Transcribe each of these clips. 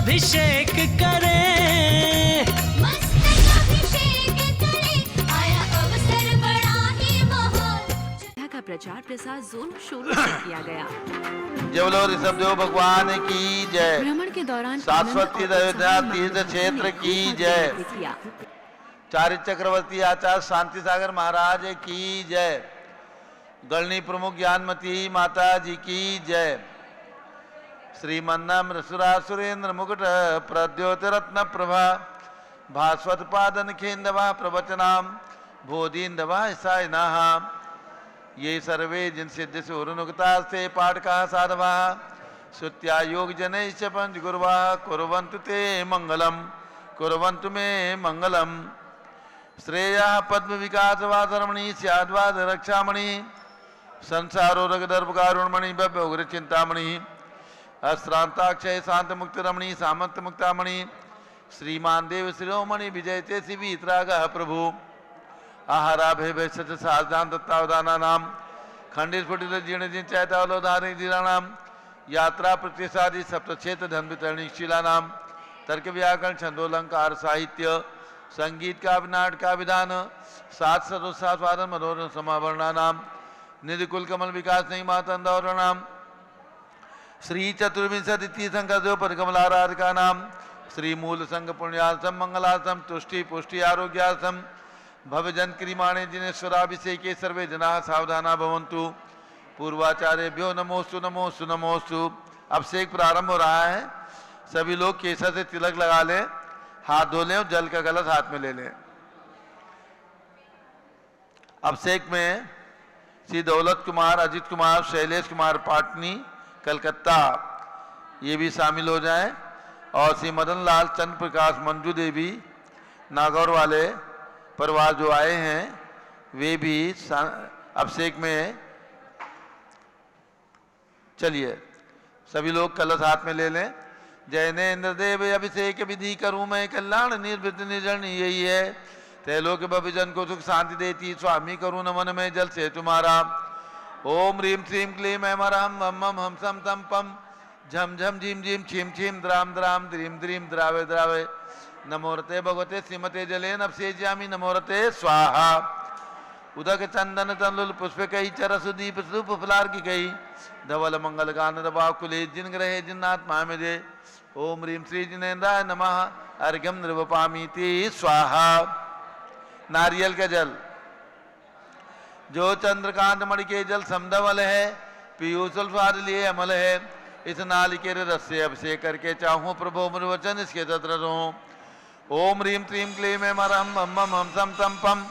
अभिषेक करें, मस्तक अभिषेक करें, आया अवसर बड़ा ही महान। का प्रचार प्रसार जोन शुरू किया गया। जय बोलो ऋषभ देव भगवान की जय। भ्रमण के दौरान शाश्वती अयोध्या तीर्थ क्षेत्र की जय। चारित चक्रवर्ती आचार्य शांति सागर महाराज की जय। गणनी प्रमुख ज्ञानमती माता जी की जय। श्रीमन्नम सुरेंद्र मुकुट प्रद्योतिरत्न प्रभा भास्वत पादन खेन्दवा प्रवचनाम बोधिन्दवा सायनाः ये सर्वे जिन सिद्ध सुरनुगता से पाठका साधवा श्रुत्या योग जनैश्च पंच गुरुवा कुर्वन्तु ते मंगलम कुर्वन्तु मे मंगलम। श्रेया पद्म विकास वाधरमणि स्याद्वाद रक्षामणि संसारो रगदर्भ कारुणमणि भव्य उग्र चिंतामणि अश्रांताक्षय शांत मुक्त रमणि सामंत मुक्तामणि श्रीमान देव शिरोमणि विजयते शिवीतरागः प्रभु आहारा भय सच साधान दत्तावदाना नाम खंडित फुटित जीर्ण जिन चैतावलोधारी जीराणाम यात्रा प्रतिसादी सप्तक्षेत्र धन वितरणी शिला नाम तर्क व्याकरण छंदोलंकार साहित्य संगीत का नाट का विधान सात सदोत्सादन मनोरम समावरणा नाम निधि कुल कमल विकास नहीं मातंदौर नाम श्री चतुर्विंशति तीर्थंकर परिकमलाराधिका नाम श्री मूल संघ पुण्यार्थम मंगलार्थम तुष्टि पुष्टि आरोग्यार्थम भवजन क्रीमाणे जिनेश्वराभिषेके सर्वे जना सावधाना भवन्तु। पूर्वाचार्यभ्यो नमोस्तु नमोस्तु नमोस्तु। अभिषेक प्रारंभ हो रहा है। सभी लोग केसर से तिलक लगा लें, हाथ धो लें और जल का कलश हाथ में ले लें। अभिषेक में श्री दौलत कुमार, अजित कुमार, शैलेश कुमार पाटनी कलकत्ता ये भी शामिल हो जाएं और श्री मदन लाल चंद्र प्रकाश मंजू देवी नागौर वाले परिवार जो आए हैं वे भी अभिषेक में चलिए सभी लोग कलश हाथ में ले लें। जैनेन्द्र देव अभिषेक विधि करूं मैं कल्याण निर्वृत्त निर्जन यही है तैलोक भविजन को सुख शांति देती स्वामी करूं नमन में जल से तुम्हारा। ओम ह्रीम श्रीम क्लीम ऐम हम मम हम सम तम पम झम झम झीम झीम छीम छीम द्राम द्राम द्रीम द्रीम द्रावे द्रावे नमोरते भगवते श्रीमते जलेन अभिषेज्यामि नमोरते स्वाहा। उदक चंदन तंदुल पुष्प कई चरस दीप सूप फलार की गई धवल मंगल गान दबाकुले जिन ग्रहे जिन्नात्मा में दे। ओम ह्रीम श्री जिनेन्द्राय नमः अर्घ्यम नृवपामीति स्वाहा। नारियल का जल जो चंद्रकांत मणि के जल समधवल है पीयूषल स्वाद लिए अमल है इस नालिकेर रस से अभिषेक करके चाहूं प्रभु मुर्वचन इसके तत्र रहूं। ओम ह्रीम क्लीम क्लीम ऐम हम मम हम सम तम पम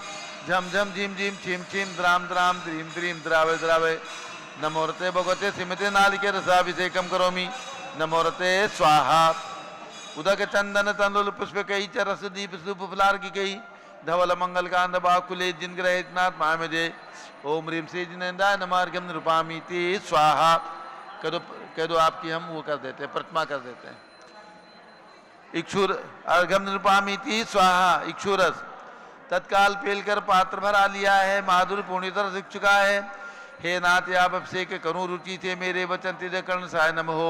झम झम झीम झीम छीम छीम द्राम द्राम द्रीम द्रीम द्रावे द्रावे नमोरते भगवते श्रीमते नालिकेर रसाभिषेकम करोमि नमोरते स्वाहा। उदक चंदन तंदुल पुष्प कई चरस दीप सूप फलार की गई धवल मंगल कांद बाकुले जिन ग्रह नाथ महामेजे। ओम ह्रीम श्री जिनेन्द्राय नमः अर्घ्यम निरूपामीति स्वाहा। कह दो आपकी हम वो कर देते हैं प्रतिमा कर देते हैं। इक्षुर अर्घ्यम निरूपामीति स्वाहा। इक्षुरस तत्काल पेलकर पात्र भरा लिया है माधुर पूर्ण तरह सीख चुका है। हे नाथ आप अभिषेक करूं रुचि थे मेरे वचन तिज कर्ण साय नमः।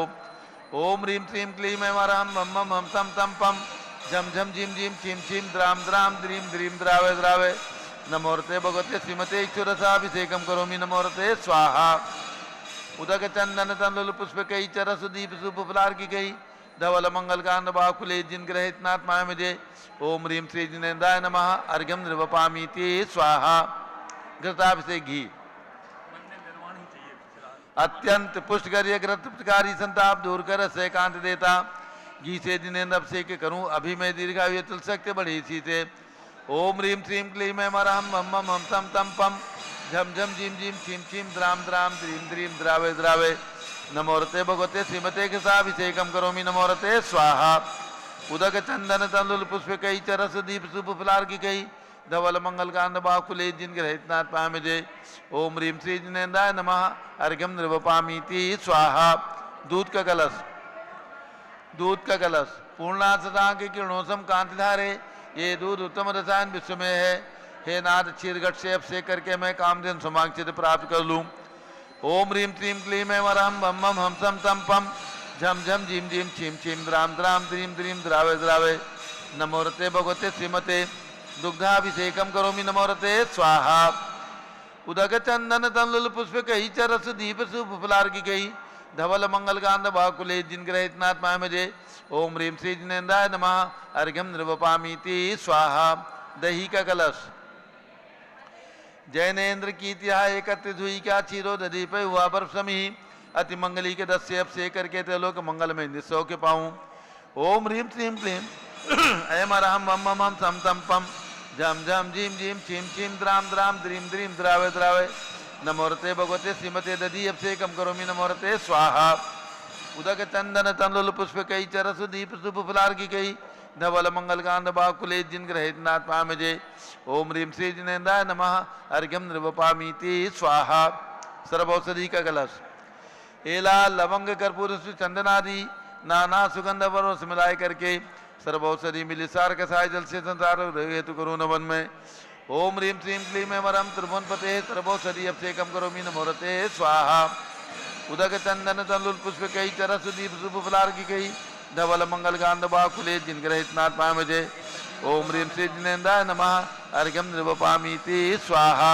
ओम ह्रीम श्रीम क्लीम ऐम हम मम हम सम तम पम झम झम झीम झीम छीम छीम द्राम द्राम द्रीम द्रीम द्रावे द्रावे नमोरते भगवते श्रीमते इक्षुरसाभिषेकम करोमि नमोरते स्वाहा। उदक चंदन तंदुल पुष्प कई चरस दीप सूप फलार की गई धवल मंगल कांद बाकुले जिन ग्रहित नाथ माया मुझे। ओम ह्रीम श्री जिनेन्द्राय नमः अर्घ्यम नृवपामीति स्वाहा। घृताभिषेक घी अत्यंत पुष्टकार्य घृतकारी संताप दूर कर से कांत देता घी से जिनेन्द्र अभिषेक करूं अभी मैं दीर्घायु तुल सकते बड़ी सी थे। ओम ह्रीम श्रीम क्लीम ऐम हम मम हम सम तम पम झम झम झीम झीम छीम छीम द्राम द्राम द्रीम द्रीम द्रावे द्रावे नमोरते भगवते श्रीमते कृताभिषेकम करोमि नमोरते स्वाहा। उदक चंदन तंदुल पुष्प कई चरस दीप सूप फलार की गई धवल मंगल कांद बाकुले जिन ग्रहित नाथ पामिजे। ओम ह्रीम श्री जिनेन्द्राय नमः अर्घ्यम नृवपामीति स्वाहा। दूध का कलश पूर्णा सदा के किरणोसम कांति धारे ये दूध उत्तम रसायन विश्व में है। हे नाथ क्षीरघट से अभिषेक करके मैं कामधेनु समांग प्राप्त कर लूं। ओम ह्रीम श्रीम क्लीम ऐम हम मम हम सम तम पम झम झम झीम झीम छीम छीम द्राम द्राम द्रीम द्रीम द्रावे द्रावे नमोरते भगवते श्रीमते दुग्धाभिषेकम करोमि नमोरते स्वाहा उदक चंदन तंलुल पुष्प कही चरस दीप सुप फुलार की कही धवल मंगल कांद बाकुले जिन ग्रहित नाथ मजे ओम ह्रीम श्री जिनेन्द्राय नमः अर्घ्यम निर्वपामीति स्वाहा दही का कलश जैनेन्द्र की तिहा एकत्रित हुई क्या क्षीरो दधी पे हुआ बर्फ समी अति मंगली के 10 से अब से करके त्रिलोक मंगल में निस्सौ के पाऊं ओम ह्रीम श्रीम क्लीम ऐम अरहम वम मम हम सम तम पम झम झम झीम झीम छीम छीम द्राम द्राम द्रीम द्रीम द्रावे द्रावे नमोरते भगवते श्रीमते दधी अब से कम करोमि नमोरते स्वाहा उदक चंदन तंलुल पुष्प कई चरस दीप सुप फुलार की कई धवल मंगल कांद बाकुले जिन ग्रहित नाथ पामजे ओम ह्रीम श्री जिनेन्द्राय नमः अर्घ्यम निर्वपामीति स्वाहा सर्वौषधि का कलश एला लवंग कर्पूर चंदनादि नाना सुगंध वरों मिलाए करके सर्वौषधि मिली सार कसाय जल से संसार हेतु करो नवन में ओम ह्रीम श्रीम क्लीम वरम त्रिभुवन पते सर्वौषधि अब से कम करोमि नमोरते स्वाहा उदक चंदन तंलुल पुष्प कई चरस दीप सुप फुलार की कई धवल मंगल कांद बाकुले जिन ग्रहित नाथ पामजे ओम ह्रीम श्री जिनेन्द्राय नमः अर्घ्यम निर्वपामीति स्वाहा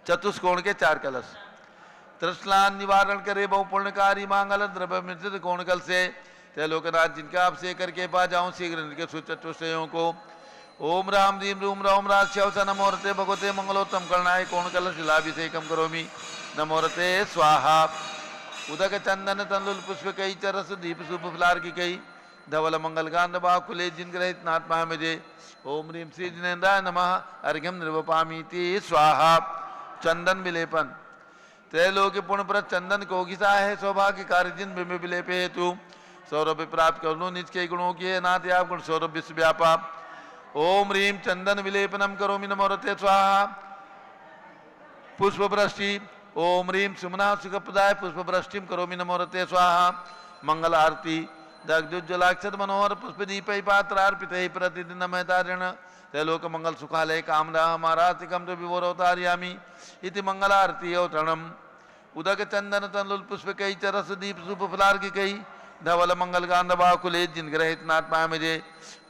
चतुष्कोण के 4 कलश तृष्णान निवारण करे बहु पुण्यकारी मांगल द्रव्य मिश्रित कोण कल से त्रैलोकनाथ जिनका आप से करके पा जाऊं शीघ्र इनके सुचतुष्टयों को ओम राम रीम रूम राम राश्यवस नमोरते भगवते मंगलोत्तम करणाय कोण कलश लाभिषेकम करोमि नमोरते स्वाहा उदक चंदन तंलुल पुष्प कई चरस दीप सुप फुलार की कई धवल मंगल कांद बाकुले जिन ग्रहित नाथ महामजे ओम ह्रीम श्री जिनेन्द्राय नमः अर्घ्यम निर्वपामीति स्वाहा चंदन विलेपन त्रैलोक्य पुण्य पर चंदन को घिसा है सौभाग्य कार्य जिन बिंब विलेपे हेतु सौरभ प्राप्त कर लो निज के गुणों की नाथ आप गुण सौरभ विश्व व्यापा ओम ह्रीम चंदन विलेपनम करोमि नमोरते स्वाहा पुष्प वृष्टि ओम ह्रीम सुमना सुखप्रदाय पुष्प वृष्टिम करोमि नमोरते स्वाहा मंगल आरती दग्धुज्जलाक्षत मनोहर पुष्प दीप पात्रार्पित प्रतिदिन महतारिण त्रैलोक मंगल सुखालय कामना हमारातिकम तो विवोरवतार्यामि इति मंगल आरती अवतरणम उदक चंदन तंलुल पुष्प कई चरस दीप सुप फुलार की कई धवल मंगल कांद बाकुले जिन ग्रहित नाथ पामजे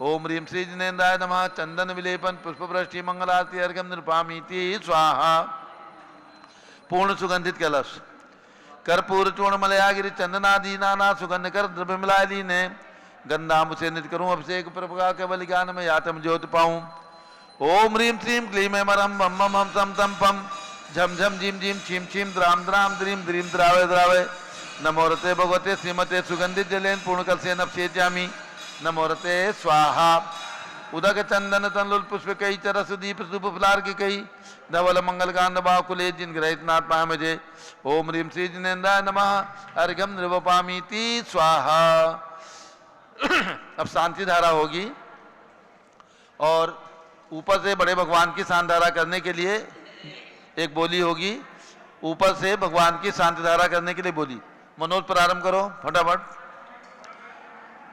ओम ह्रीम श्री जिनेन्द्राय नमः चंदन विलेपन पुष्प वृष्टि मंगल आरती अर्घ्यम निर्वपामीति स्वाहा पूर्ण सुगंधित कलश कर्पूर चूर्ण मलयागिरी चंदनादि नाना सुगंध कर द्रव्य मिलाय ने गंधाम से नित करूं अभिषेक प्रभुका केवल ज्ञान में यातम ज्योति पाऊं ओम ह्रीम श्रीम क्लीम मरम बम बम हम सम तम पम झम झम झीम झीम छीम छीम द्राम द्राम द्रीम द्रीम द्रावे द्रावे नमोरते भगवते श्रीमते सुगंधित जलेन पूर्ण कल से नपसेचामी नमोरते स्वाहा उदक चंदन तंलुल पुष्प कई चरस दीप सुप फुलार की कई धवल मंगल कांद बाकुले जिन ग्रहित नाथ पामजे ओम ह्रीम श्री जिनेन्द्राय नमः अर्घ्यम निर्वपामीति स्वाहा अब शांति धारा होगी और ऊपर से बड़े भगवान की शांति धारा करने के लिए एक बोली होगी ऊपर से भगवान की शांति धारा करने के लिए बोली मनोज प्रारंभ करो फटाफट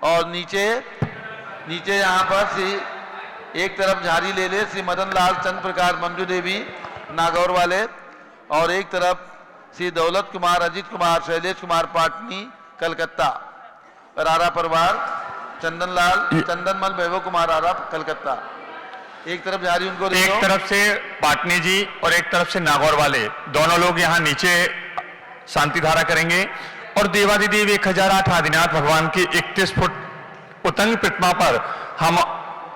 और नीचे नीचे यहाँ पर श्री एक तरफ झारी ले ले श्री मदन लाल चंद प्रकाश मंजू देवी नागौर वाले और एक तरफ श्री दौलत कुमार अजीत कुमार शैलेश कुमार पाटनी कलकत्ता और आरा परिवार चंदनमल वैभव कुमार आरा कलकत्ता एक तरफ झारी उनको दे एक तरफ से पाटनी जी और एक तरफ से नागौर वाले दोनों लोग यहाँ नीचे शांति धारा करेंगे और देवादिदेव 1008 आदिनाथ भगवान की 31 फुट उतंग प्रतिमा पर हम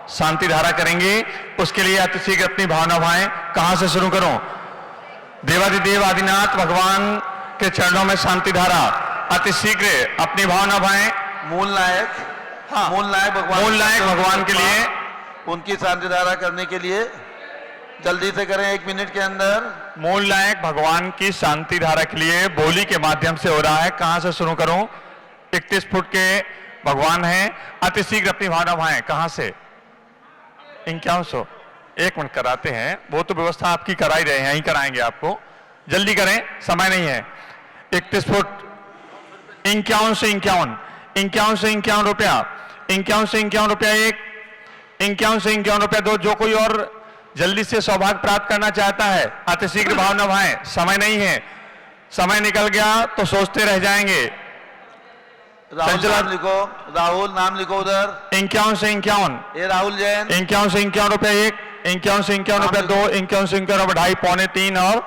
शांति धारा करेंगे। उसके लिए अतिशीघ्र अपनी भावना भाएं। कहां से शुरू करूं? देवादिदेव आदिनाथ भगवान के चरणों में शांति धारा अतिशीघ्र अपनी भावना भाएं। मूल नायक भगवान के लिए उनकी शांति धारा करने के लिए जल्दी से करें 1 मिनट के अंदर। मूल नायक भगवान की शांति धारा के लिए बोली के माध्यम से हो रहा है। कहां से शुरू करूं? 31 फुट के भगवान हैं, अतिशीघ्र अपनी भावना भाएं। कहां से? 5100। 1 मिनट कराते हैं, वो तो व्यवस्था आपकी करा ही रहे हैं, यहीं कराएंगे आपको। जल्दी करें, समय नहीं है। 31 फुट 51 से 51, 51 से 51 रुपया, 51 से 51 रुपया 1, 51 से 51 रुपया 2। जो कोई और जल्दी से सौभाग्य प्राप्त करना चाहता है अतिशीघ्र भावना भाएं। समय नहीं है, समय निकल गया तो सोचते रह जाएंगे। राहुल चंचला नाम लिखो, राहुल नाम लिखो उधर। 51 से 51, ये राहुल जैन। 51 से 51 रुपए 1, 51 से 51 रुपए 2, 51 से 51 रुपए 2.5, पौने 3 और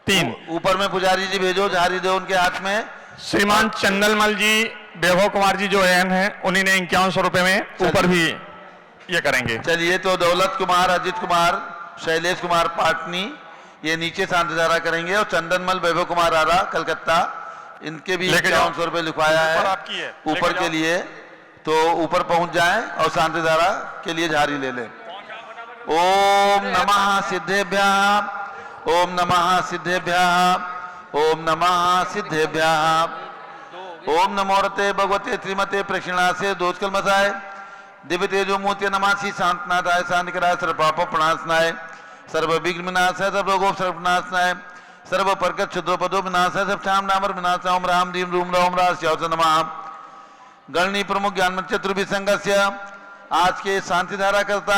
3। ऊपर में पुजारी जी भेजो, झारी दो उनके हाथ में। श्रीमान चंदलमल जी, वैभव कुमार जी जो एन है, उन्हीं ने 5100 रुपए में ऊपर भी ये करेंगे। चलिए, तो दौलत कुमार, अजित कुमार, शैलेश कुमार पाटनी ये नीचे शांतिधारा करेंगे, और चंदनमल, वैभव कुमार आरा कलकत्ता, इनके भी 5100 रुपए लिखवाया है ऊपर के लिए। तो ऊपर पहुंच जाएं और शांतिधारा के लिए झारी ले लें। ओम नमः सिद्धेभ्यः, ओम नमः सिद्धेभ्यः, ओम नमः सिद्धेभ्यः। ओम नमो रते भगवते श्रीमते प्रक्षिणासे दोषकल्मषाय दिव्य तेजो मूर्ति नमासि शांतनाथाय शांतिकराय सर्वपाप प्रणाशनाय सर्वविघ्नविनाशाय सर्वरोगोप सर्वनाशनाय सर्वपर्कट क्षुद्रोपदो विनाशाय सबक्षाम नामर विनाशाय। ओम राम दीम रूम राम राश्यावच नमः। गणनी प्रमुख ज्ञान चतुर्भि संघस्य आज के शांतिधारा करता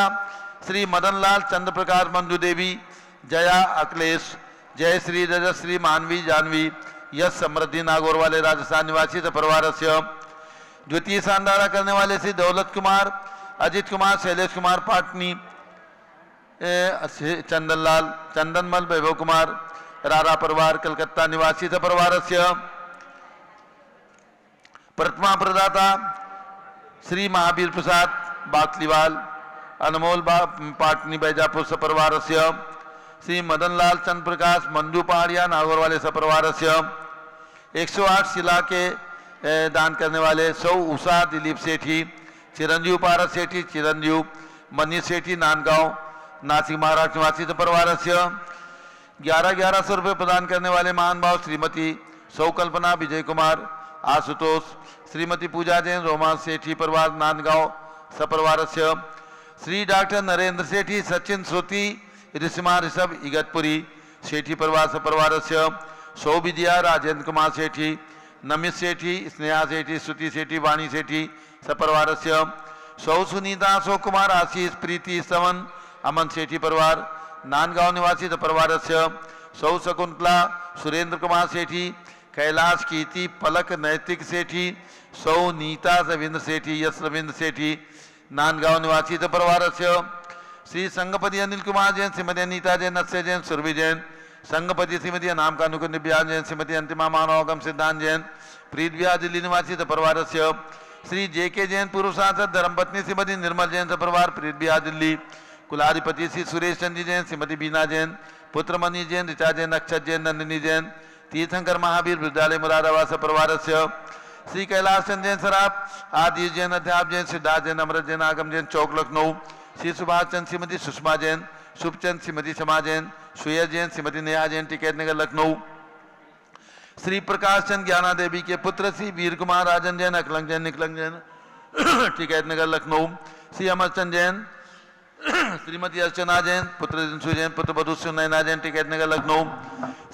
श्री मदन लाल चंद्र प्रकाश मंजू देवी, जया अखिलेश, जय श्री रजश्री मानवी जानवी, यश समृद्धि नागौर वाले राजस्थान निवासी परिवार से द्वितीय शानदारा करने वाले श्री दौलत कुमार, अजित कुमार, शैलेश कुमार पाटनी, चंदनलाल, चंदनमल, वैभव कुमार, रारा परिवार कलकत्ता निवासी परिवार से प्रथमा प्रदाता श्री महावीर प्रसाद बाकलीवाल, अनमोल पाटनी बैजापुर सपरिवार से श्री मदन लाल चंद्र प्रकाश मंजू पहाड़िया नागौर वाले सपरिवार से 108 शिला के दान करने वाले सौ उषा दिलीप सेठी, चिरंजीव पारस सेठी, चिरंजीव मनीष सेठी नांदगांव नासिक महाराष्ट्र निवासी परिवार से 1100 रुपये प्रदान करने वाले महान भाव श्रीमती सौ कल्पना विजय कुमार आशुतोष, श्रीमती पूजा जैन रोमा सेठी परिवार नांदगांव सपरिवार से श्री डॉक्टर नरेंद्र सेठी, सचिन श्रुति, ऋषिमा ऋषभ इगतपुरी सेठी परिवार सपरिवार से सौ विद्या राजेंद्र कुमार सेठी, नमित सेठी, स्नेहा सेठी, श्रुति सेठी, वाणी सेठी सपरिवार से सौ सुनीता, सौ कुमार, आशीष, प्रीति, सवन, अमन सेठी परिवार नांदगांव निवासी परिवार से सौ शकुंतला, सुरेंद्र कुमार सेठी, कैलाश कीर्ति, पलक नैतिक सेठी, सौ नीता रविंद्र सेठी, यश रविंद्र सेठी नांदगांव निवासी परिवार से श्री संगपति अनिल कुमार जैन, श्रीमती अनीता जैन, नत्स्य जैन, सुरभि जैन, संगपति श्रीमती नाम का अनुकुंज ब्याज जैन, श्रीमती अंतिमा मानवगम सिद्धांत जैन, प्रीत ब्याज दिल्ली निवासी परिवार से श्री जेके जैन, पूर्व सांसद, धर्मपत्नी श्रीमती निर्मल जैन परिवार प्रीत ब्याज दिल्ली, कुलाधिपति श्री सुरेश चंद्र जैन, श्रीमती बीना जैन, पुत्र मनी जैन, ऋचा जैन, अक्षत जैन, नंदिनी जैन, तीर्थंकर महावीर विद्यालय मुरादाबाद परिवार से श्री कैलाश चंद जैन सराफ, आदिश जैन, अध्याप जैन, सिद्धार्थ जैन, अमृत जैन, आगम जैन, चौक लखनऊ, श्री सुभाष चंद, श्रीमती सुषमा जैन, शुभचंद, श्रीमती शमा जैन, सुयज जैन, श्रीमती नेहा जैन, टिकैत नगर लखनऊ, श्री प्रकाश चंद ज्ञाना देवी के पुत्र श्री वीर कुमार राजन जैन, अकलंग जैन, निकलंग जैन, टिकैत नगर लखनऊ, श्री अमरचंद जैन, श्रीमती अर्चना जैन, पुत्र दिनसु जैन, पुत्र वधु नैना जैन, टिकैत नगर लखनऊ,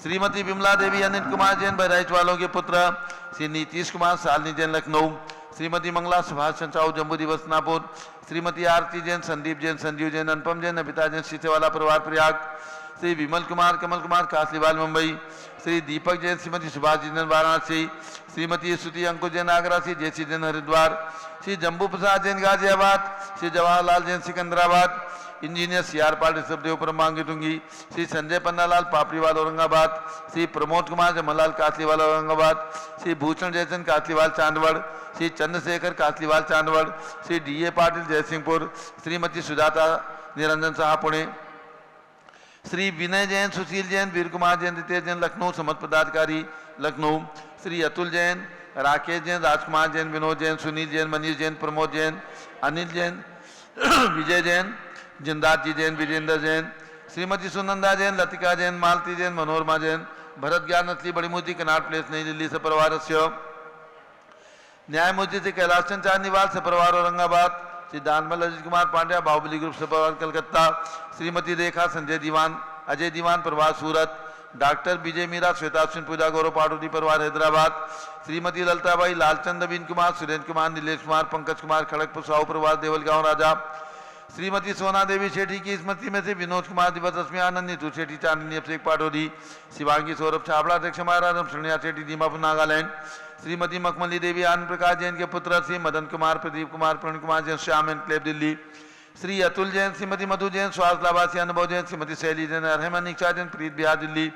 श्रीमती विमला देवी, अनिल कुमार जैन, बहराइच वालों के पुत्र श्री नीतीश कुमार, सालनी जैन, लखनऊ, श्रीमती मंगला सुभाष चंद्र साहू, जम्मू दिवस नागपुर, श्रीमती आरती जैन, संदीप जैन, संजीव जैन, अनुपम जैन, नबिता जैन, सीतेवाला परिवार प्रयाग, श्री विमल कुमार, कमल कुमार, कासलीवाल मुंबई, श्री दीपक जैन, श्रीमती सुभाष जैन, वाराणसी, श्रीमती स्तुति अंकुश जैन, आगरा, श्री जयसी जैन, हरिद्वार, श्री जम्बू प्रसाद जैन, गाजियाबाद, श्री जवाहरलाल जैन, सिकंदराबाद, इंजीनियर सीआर पाल ऋषभदेव परमांगिटुंगी, श्री संजय पन्नालाल पापड़ीवाल औरंगाबाद, श्री प्रमोद कुमार जमलाल कासलीवाल औरंगाबाद, श्री भूषण जयचंद कासलीवाल चांदवड़, श्री चंद्रशेखर कासलीवाल चांदवड़, श्री डीए पाटिल जयसिंहपुर, श्रीमती सुजाता निरंजन साहा पुणे, श्री विनय जैन, सुशील जैन, वीर कुमार जैन, रितेश जैन, लखनऊ समस्त पदाधिकारी लखनऊ, श्री अतुल जैन, राकेश जैन, राजकुमार जैन, विनोद जैन, सुनील जैन, मनीष जैन, प्रमोद जैन, अनिल जैन, विजय जैन, जिंदात जी जैन, विजेंद्र जैन, श्रीमती सुनंदा जैन, लतिका जैन, मालती जैन, मनोरमा जैन, भरत ज्ञान नथली बड़ी मूर्ति कनाट प्लेस नई दिल्ली से परिवार से न्यायमूर्ति श्री कैलाश चंद चांदीवाल से परिवार औरंगाबाद, श्री दानमल अजित कुमार पांड्या बाहुबली ग्रुप से परिवार कलकत्ता, श्रीमती रेखा संजय दीवान, अजय दीवान परिवार सूरत, डॉक्टर विजय मीरा, श्वेताश्विन पूजा गौरव पाटोदी परिवार हैदराबाद, श्रीमती ललताबाई, लालचंद नवीन कुमार, सुरेंद्र कुमार, नीलेश कुमार, पंकज कुमार, खड़गपुर साहू परिवार देवलगांव राजा, श्रीमती सोना देवी सेठी की स्मृति में से विनोद कुमार, दिवस रश्मि आनंद, नीतू सेठी, चांदनी अभिषेक पाटोदी, शिवांगी सौरभ छाबड़ा, अध्यक्ष महाराज, शरण्या सेठी, दीमापुर नागालैंड, श्रीमती मखमली देवी आनंद प्रकाश जैन के पुत्र श्री मदन कुमार, प्रदीप कुमार, प्रवीण कुमार जैन, श्याम एनक्लेव दिल्ली। श्री अतुल जैन, श्रीमती मधु जैन, स्वास्थ्य लाभार्थी अनुभव जैन, श्रीमती शैली जैन, रहमान इच्छा जैन, प्रीत बिहार दिल्ली।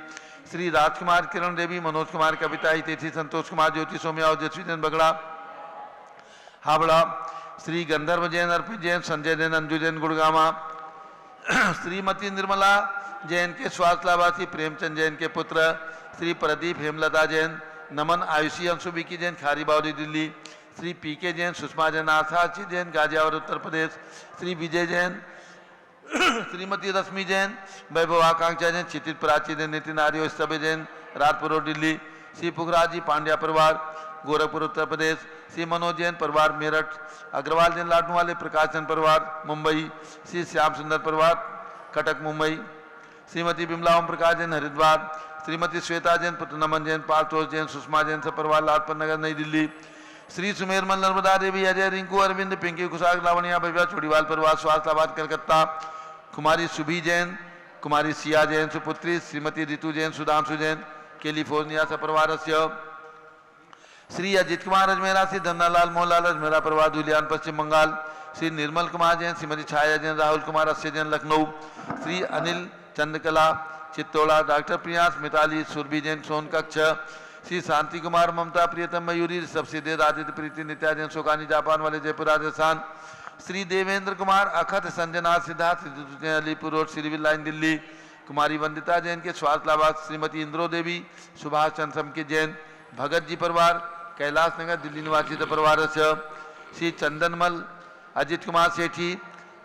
श्री राजकुमार, किरण देवी, मनोज कुमार, कविता हितेशी, संतोष कुमार, ज्योति सोम्या, ओजस्वी जैन बगड़ा हावड़ा। श्री गंधर्व जैन, अर्पित जैन, संजय जैन, अंजू जैन गुड़गामा। श्रीमती निर्मला जैन के स्वास्थ्य लाभार्थी प्रेमचंद जैन के पुत्र श्री प्रदीप हेमलता जैन, नमन आयुषी अंशु विकी जैन, खारी बावली दिल्ली। श्री पीके जैन, सुषमा जैन, आशाची जैन, गाजियाबाद उत्तर प्रदेश। श्री विजय जैन, श्रीमती रश्मि जैन, वैभव आकांक्षा जैन, क्षितिज प्राची जैन, नितिन आर्य स्तभे जैन, राजपुर दिल्ली। श्री पुखराज जी पांड्या परिवार, गोरखपुर उत्तर प्रदेश। श्री मनोज जैन परिवार, मेरठ। अग्रवाल जैन लाडनू वाले, प्रकाश चंद परिवार, मुंबई। श्री श्याम सुंदर परिवार, कटक मुंबई। श्रीमती बिमला ओम प्रकाश जैन, हरिद्वार। श्रीमती श्वेता जैन, पुत्र नमन जैन, पार्थोष जैन, सुषमा जैन से परिवार, लाजपत नगर, नई दिल्ली। श्री सुमेरमल, नर्मदा देवी, अजय, रिंकू, अरविंद, पिंकी, कुशाग, लावणिया, भव्या, चोड़ीवाल परिवार, स्वास्थ्यलाबाद, कलकत्ता। कुमारी सुभी जैन, कुमारी सिया जैन सुपुत्री, श्रीमती ऋतु जैन, सुधांशु जैन, कैलिफोर्निया से परिवार। श्री अजित कुमार अजमेरा, श्री धन्नालाल मोहनलाल अजमेरा परिवार, धुलियान, पश्चिम बंगाल। श्री निर्मल कुमार जैन, श्रीमती छाया जैन, राहुल कुमार, अस्य जैन, लखनऊ। श्री अनिल चंद्रकला, चित्तौड़ा। डॉक्टर प्रियांश, मिताली, सुरभि जैन, सोनकक्ष। श्री शांति कुमार, ममता, प्रियतम, मयूरी, सबसे आदित्य, प्रीति, नित्या जैन, सोकानी, जापान वाले, जयपुर राजस्थान। श्री देवेंद्र कुमार, अखत, Sanjana, Siddharth, Alipur road, civil line Delhi. कुमारी वंदिता जैन के स्वास्थ्य लाभार्थ श्रीमती इंद्रो देवी, सुभाष चंद्र के जैन, भगत जी परिवार, कैलाश नगर दिल्ली निवासी परिवार। श्री चंदनमल, अजित कुमार सेठी,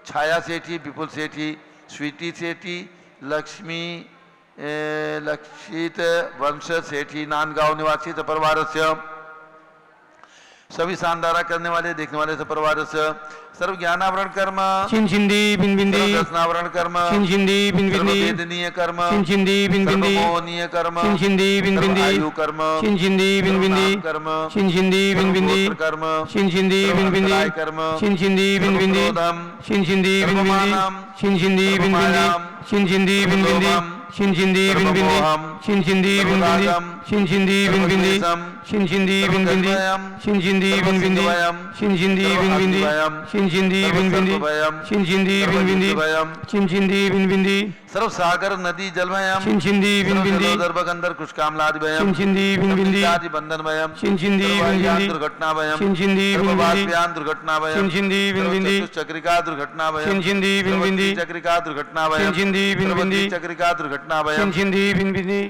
छाया सेठी, विपुल सेठी, स्वीटी सेठी, लक्ष्मी लक्षित वंश सेठी, नांदगांव निवासी परिवार। सभी शानदारा करने वाले, देखने वाले से परिवार। सर्व ज्ञानावरण कर्म, छिंदी बिंबिंदी, दर्शनावरण कर्म, छिंदी बिंबिंदी, वेदनीय कर्म, छिंदी बिंबिंदी, सर्वमोहनीय कर्म, छिंदी बिंबिंदी, आयु कर्म, छिंदी बिंबिंदी, कर्म, छिंदी बिंबिंदी, कर्म, छिंदी बिंबिंदी, कर्म, छिंदी बिंबिंदी, छिंदी बिंबिंदी, छिंदी बिंबिंदी, छिंदी बिंबिंदी, छिंदी बिंबिंदी, छिंदी बिंबिंदी, छिंदी बिंबिंदी, छिंदी बिंबिंदी, छिंदी बिंबिंदी, छिंदी बिंबिंदी, छिंदी बिंबिंदी, छिंदी बिंबिंदी, छिंदी बिंबिंदी, सर्व सागर नदी जलमयम, छिंदी बिंबिंदी, दर्भगंधर कुशकामलादिभयम, छिंदी बिंबिंदी, आदि बंधनमयम, छिंदी बिंबिंदी, दुर्घटनाभयम, छिंदी बिंबिंदी, दुर्घटनाभयम, छिंदी बिंबिंदी, चक्रिका दुर्घटनाभयम, छिंदी बिंबिंदी, चक्रिका दुर्घटनाभयम, छिंदी बिंबिंदी, चक्रिका दुर्घटनाभयम, छिंदी बिंबिंदी,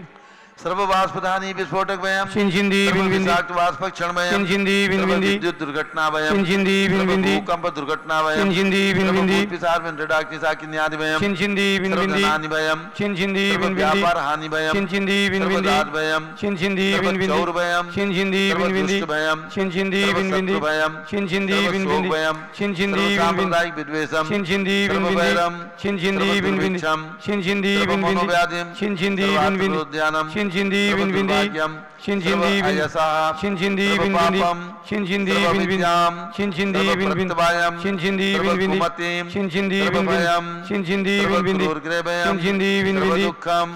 सर्ववाष्पधानी विस्फोटक भयम, छिंदी बिंबिंदी, वाष्प क्षणमयम, छिंदी बिंबिंदी, विद्युत दुर्घटनाभयम, छिंदी बिंबिंदी, भूकंप दुर्घटनाभयम, छिंदी बिंबिंदी, पिसार विंड्राकिन्यादिभयम, छिंदी बिंबिंदी, हानिभयम, छिंदी बिंबिंदी, व्यापार हानिभयम, छिंदी बिंबिंदी, भयम, छिंदी बिंबिंदी, चौरभयम, छिंदी बिंबिंदी, भयम, छिंदी बिंबिंदी, भयम, छिंदी बिंबिंदी, भयम, छिंदी बिंबिंदी, सामुदायिक विद्वेषम, छिंदी बिंबिंदी, छिंदी बिंबिंदी, छिंदी बिंबिंदी, मनोव्याधिम, छिंदी बिंबिंदी, उद्यानम, छिंदी बिंबिंदी, छिंदी बिंबिंदी, छिंदी बिंबिंदी, छिंदी बिंबिंदी, छिंदी बिंबिंदी, छिंदी बिंबिंदी, छिंदी बिंबिंदी, छिंदी बिंबिंदी, छिंदी बिंबिंदी,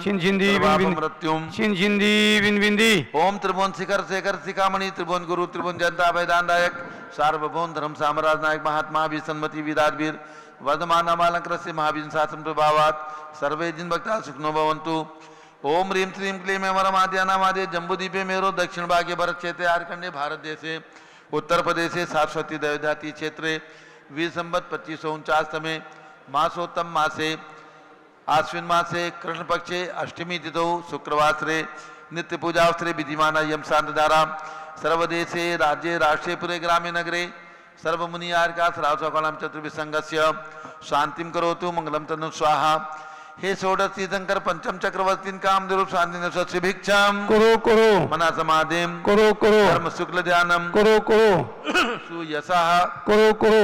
छिंदी बिंबिंदी, मृत्युम, छिंदी बिंबिंदी। ओम त्रिभुवन शिखर शेखर शिखामणि, त्रिभुवन गुरु, त्रिभुवन जनता वैदानदायक, सार्वभौम धर्म साम्राज्य नायक, महात्मा विसन्मति विराजवीर, वर्धमान नामालंकृत से महावीर शासन प्रभावात, सर्वे जिन भक्ता सुखनो भवन्तु। ओम ह्रीं श्रीं क्लीं वरमाद्यानामादे जम्बूद्वीपे मेरो दक्षिण भागे भरत क्षेत्रे आर्कण्डे भारत देशे उत्तर प्रदेशे सारस्वती दैवधाती क्षेत्रे वीर संवत 2549 तमे मासोत्तम मासे आश्विन मासे कृष्ण पक्षे अष्टमी तिथौ शुक्रवासरे नित्य पूजावसरे विधिमान यम शांतधारा सर्वदेशे राज्ये राष्ट्रे पुरे ग्रामे नगरे सर्वमुनि आर्का श्रावसकालं चतुर्विसंगस्य शांतिं करोतु मंगलम तनु स्वाहा। हे षोडश तीर्थंकर पंचम चक्रवर्ती कामदेव शांति भिक्षाम करो करो मना समाधिम करो करो धर्म शुक्ल ध्यानम करो करो सुयसा करो करो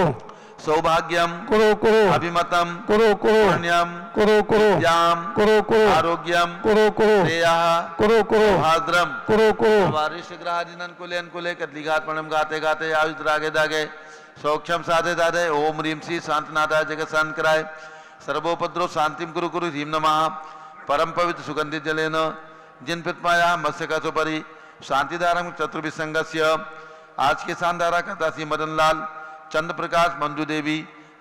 सौभाग्यम करो करो अभिमतम करो करो पुण्यम करो करो ज्ञाम करो करो आरोग्यम करो करो श्रेयः करो करो भाद्रम करो करो वारिश ग्रहादीन अनुकूले अनुकूले कदलीघात प्रणम गाते गाते आयुष रागे दागे सौख्यम साधे दादे ओम ह्रीं श्री शांतनाथाय जगत शांत कराय सर्वोपद्रव शांतिम कुरु कुरु ह्रीं नमः परम पवित्र सुगंधित जलेन जिन पितमाया मत्स्यकासोपरि शांतिधारम चतुर्विसंगस्य। आज के शानधारा करता श्री मदन लाल, चंद्र प्रकाश, मंजू देवी,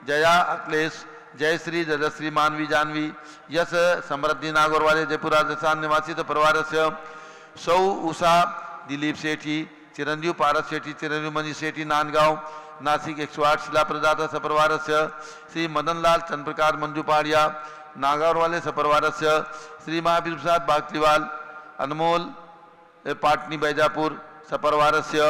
जया, अखिलेश, जयश्री, जजश्री, मानवी, जानवी, यश, समृद्धि, नागौर वाले, जयपुर राजस्थान निवासी तो परिवार से सौ, उषा, दिलीप सेठी, चिरंजीव, पारस सेठी, चिरंजीव मंजी सेठी, नांदगांव, नासिक 108, शिला प्रदाता सपरिवार से श्री मदन लाल, चंद्र प्रकाश, मंजू पाड़िया, नागौर वाले सपरिवार से श्री महावीर प्रसाद बागलीवाल, अनमोल, पाटनी, बैजापुर सपरिवार से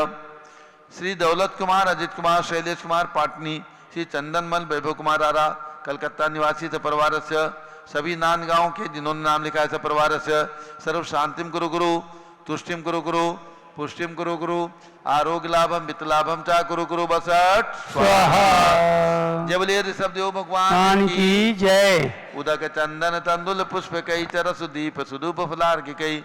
श्री दौलत कुमार, अजित कुमार, शैलेश कुमार, पाटनी, श्री चंदनमल, वैभव कुमार आरा, कलकत्ता निवासी सपरिवार से सभी नांदगांव के जिन्होंने नाम लिखा है सपरिवार से सर्व शांतिम कुरु गुरु, तुष्टिम कुरु गुरु, पुष्टिम कुरु गुरु, आरोग्य लाभम, वित्त लाभम चा कुरु गुरु बसट स्वाहा। जय बोलिए ऋषभ देव भगवान की जय। उदक चंदन तंदुल पुष्प कई चरस दीप सुदूप फलार की कई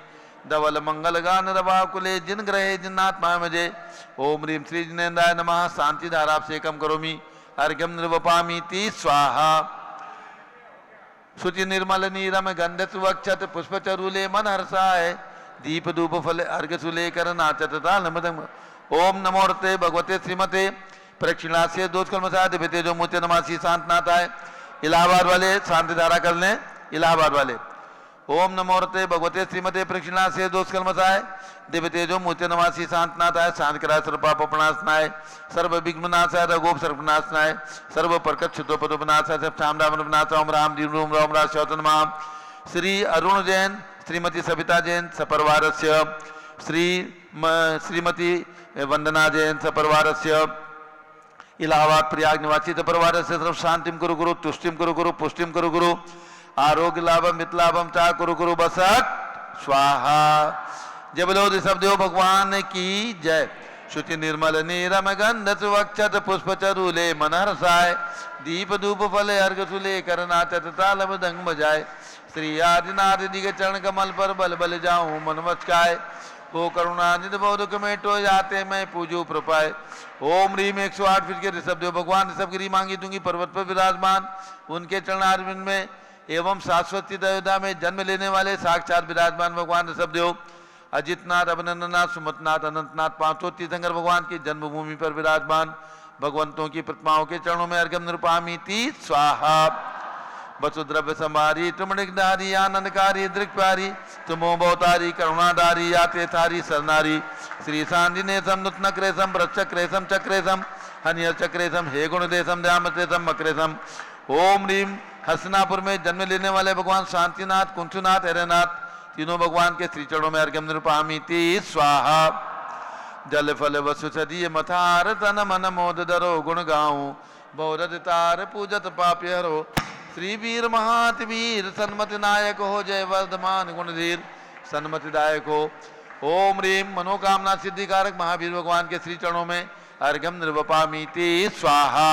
धवल मंगल गान रवा कुले जिन ग्रहे जिन्नात्मा मजे। ओम ह्रीम श्री जिनेन्द्राय नमः। शांति धारा से कम करोमि अर्घ्यम निर्वपामि ती स्वाहा। शुचि निर्मल नीरम गंध सुवक्षत पुष्प चरूले मन हर्षाय दीप धूप फल अर्घ सुलेकर नाचत ताल मदम। ओम नमोरते भगवते श्रीमते प्रक्षिणास्य दोष कलमसाय दिव्यते जो मूर्ति नमासी शांतनाथाय। इलाहाबाद वाले शांति धारा कर लें, इलाहाबाद वाले। ओम नमोरते भगवते श्रीमते प्रक्षिणास्य दोष कलमसाय दिव्य तेजो मूर्ति नमासी शांतनाथाय। शांत कराय सर्वपाप अपनाशनाय सर्व विघ्ननाशाय रघोप सर्वनाशनाय सर्व प्रकट क्षुद्रोपनाशाय सब श्याम राम रघुनाथ ओम राम दीम रोम राम राज शौतन माम। श्री अरुण जैन, श्रीमती सविता जैन सपरिवार से श्रीमती वंदना जैन सपरिवार से इलाहाबाद प्रयाग निवासी सपरिवार से सर्व शांतिम कुरु गुरु, तुष्टिम कुरु गुरु, पुष्टिम कुरु गुरु, आरोग्य लाभम, मित लाभम चा कुरु गुरु बसट स्वाहा। जय बोलो ऋषभ देव भगवान की जय। शुचि निर्मल नीरम गंध सुवक्षत पुष्प चरूले मन हर्षाय दीप धूप फले अर्घ सुले कर नाचत ताल मृदंग बजाय। श्री आदिनाथ जी के चरण कमल पर बल बल जाऊं मन मचकाय। हो करुणानिध बौद्ध कमेटो जाते मैं पूजू प्रपाय। ओम ह्रीम 108 फीट के ऋषभ देव भगवान ऋषभ गिरी मांगी दूंगी पर्वत पर विराजमान उनके चरणारविंद में एवं शाश्वती अयोध्या में जन्म लेने वाले साक्षात विराजमान भगवान ऋषभ देव अजितनाथ, अभिनंदनाथ, सुमतनाथ, अनंतनाथ पांचों तीर्थंकर भगवान की जन्मभूमि पर विराजमान भगवंतों की प्रतिमाओं के चरणों में अर्घ्यम निरूपामि ती स्वाहा। वसुद्रव्य संभारी तुमणिकधारी आनंदकारी दृक्पारी तुमो बहुतारी करुणाधारी याते थारी सरनारी। श्री सांडिने सम नूतन क्रेसम वृक्षक्रेसम चक्रेसम हनियर चक्रेसम हे गुणदेशम ध्यामतेसम मक्रेसम। ओम ह्रीम हसनापुर में जन्म लेने वाले भगवान शांतिनाथ, कुंठुनाथ, हरनाथ तीनों भगवान के श्री चरणों में अर्घ्यम निरूपामि ती स्वाहा। जल फल वसु सदीय मथार तन मन मोद दरो गुण गाऊं बहुरथ तार पूजत पापी हरो। श्री वीर महातवीर सन्मति नायक हो जय वर्धमान गुणधीर सन्मति दायक हो। ओम ह्रीम मनोकामना सिद्धिकारक महावीर भगवान के श्री चरणों में अर्घ्यम निर्वपामि ती स्वाहा।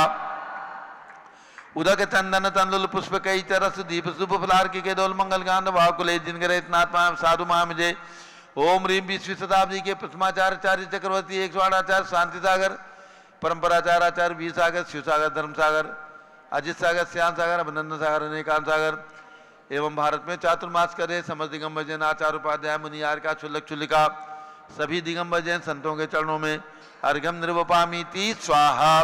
उदक चंदन तंदुल पुष्प कई चरस दीप शुभ फलार की के दौल मंगल गांध भाकुले जिनगरे इतनात्मा साधु महामजे। ओम ह्रीम 20वीं शताब्दी के प्रथमाचार्य चार्य चक्रवर्ती 108 आचार्य शांति सागर परंपराचार्य आचार्य वीर सागर, शिव सागर, धर्म सागर, अजित सागर, श्याम सागर, अभिनंदन सागर, अनेकांत सागर एवं भारत में चातुर्मास करे समस्त दिगंबर जैन आचार्य उपाध्याय मुनियार का क्षुल्लक क्षुल्लिका सभी दिगंबर जैन संतों के चरणों में अर्घ्यम निर्वपामि ती स्वाहा।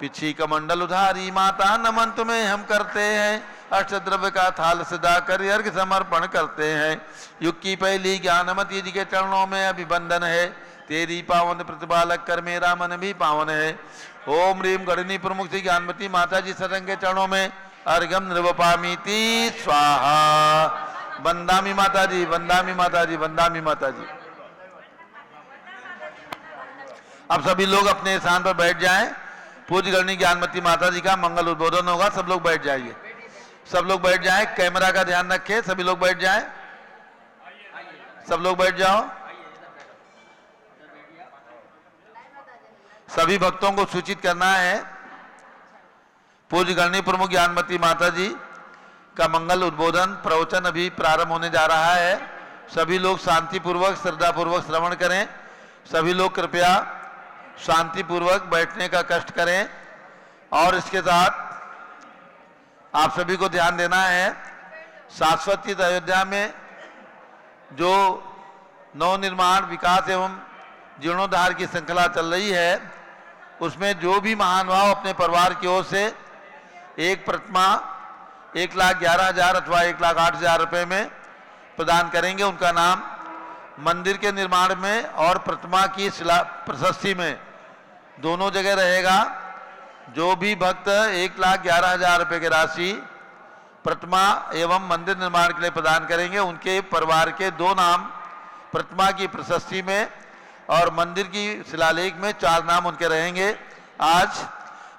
पिछी कमंडल उधारी माता नमन तुम्हें हम करते हैं अष्टद्रव्य का थाल सदा कर अर्घ्य समर्पण करते हैं। युग की पहली ज्ञानमती जी के चरणों में अभिवंदन है तेरी पावन प्रतिपालक कर मेरा मन भी पावन है। ओम ह्रीम गढ़नी प्रमुख श्री ज्ञानमती माता जी सतंग के चरणों में अर्घ्यम निर्वपामि ती स्वाहा। वंदामी माता जी, वंदामी माता जी, वंदामी माता जी। अब सभी लोग अपने स्थान पर बैठ जाएं। पूज्य गढ़नी ज्ञानमती माता जी का मंगल उद्बोधन होगा, सब लोग बैठ जाइए, सब लोग बैठ जाएं। कैमरा का ध्यान रखें, सभी लोग बैठ जाएं, सब लोग बैठ जाओ। सभी भक्तों को सूचित करना है पूज्य गढ़नी प्रमुख ज्ञानमती माता जी का मंगल उद्बोधन प्रवचन अभी प्रारंभ होने जा रहा है। सभी लोग शांतिपूर्वक श्रद्धापूर्वक श्रवण करें। सभी लोग कृपया शांतिपूर्वक बैठने का कष्ट करें। और इसके साथ आप सभी को ध्यान देना है शाश्वती अयोध्या में जो नवनिर्माण विकास एवं जीर्णोद्धार की श्रृंखला चल रही है, उसमें जो भी महानुभाव अपने परिवार की ओर से एक प्रतिमा 1,11,000 अथवा 1,08,000 रुपये में प्रदान करेंगे, उनका नाम मंदिर के निर्माण में और प्रतिमा की शिला प्रशस्ति में दोनों जगह रहेगा। जो भी भक्त 1,11,000 रुपये की राशि प्रतिमा एवं मंदिर निर्माण के लिए प्रदान करेंगे, उनके परिवार के 2 नाम प्रतिमा की प्रशस्ति में और मंदिर की शिलालेख में 4 नाम उनके रहेंगे। आज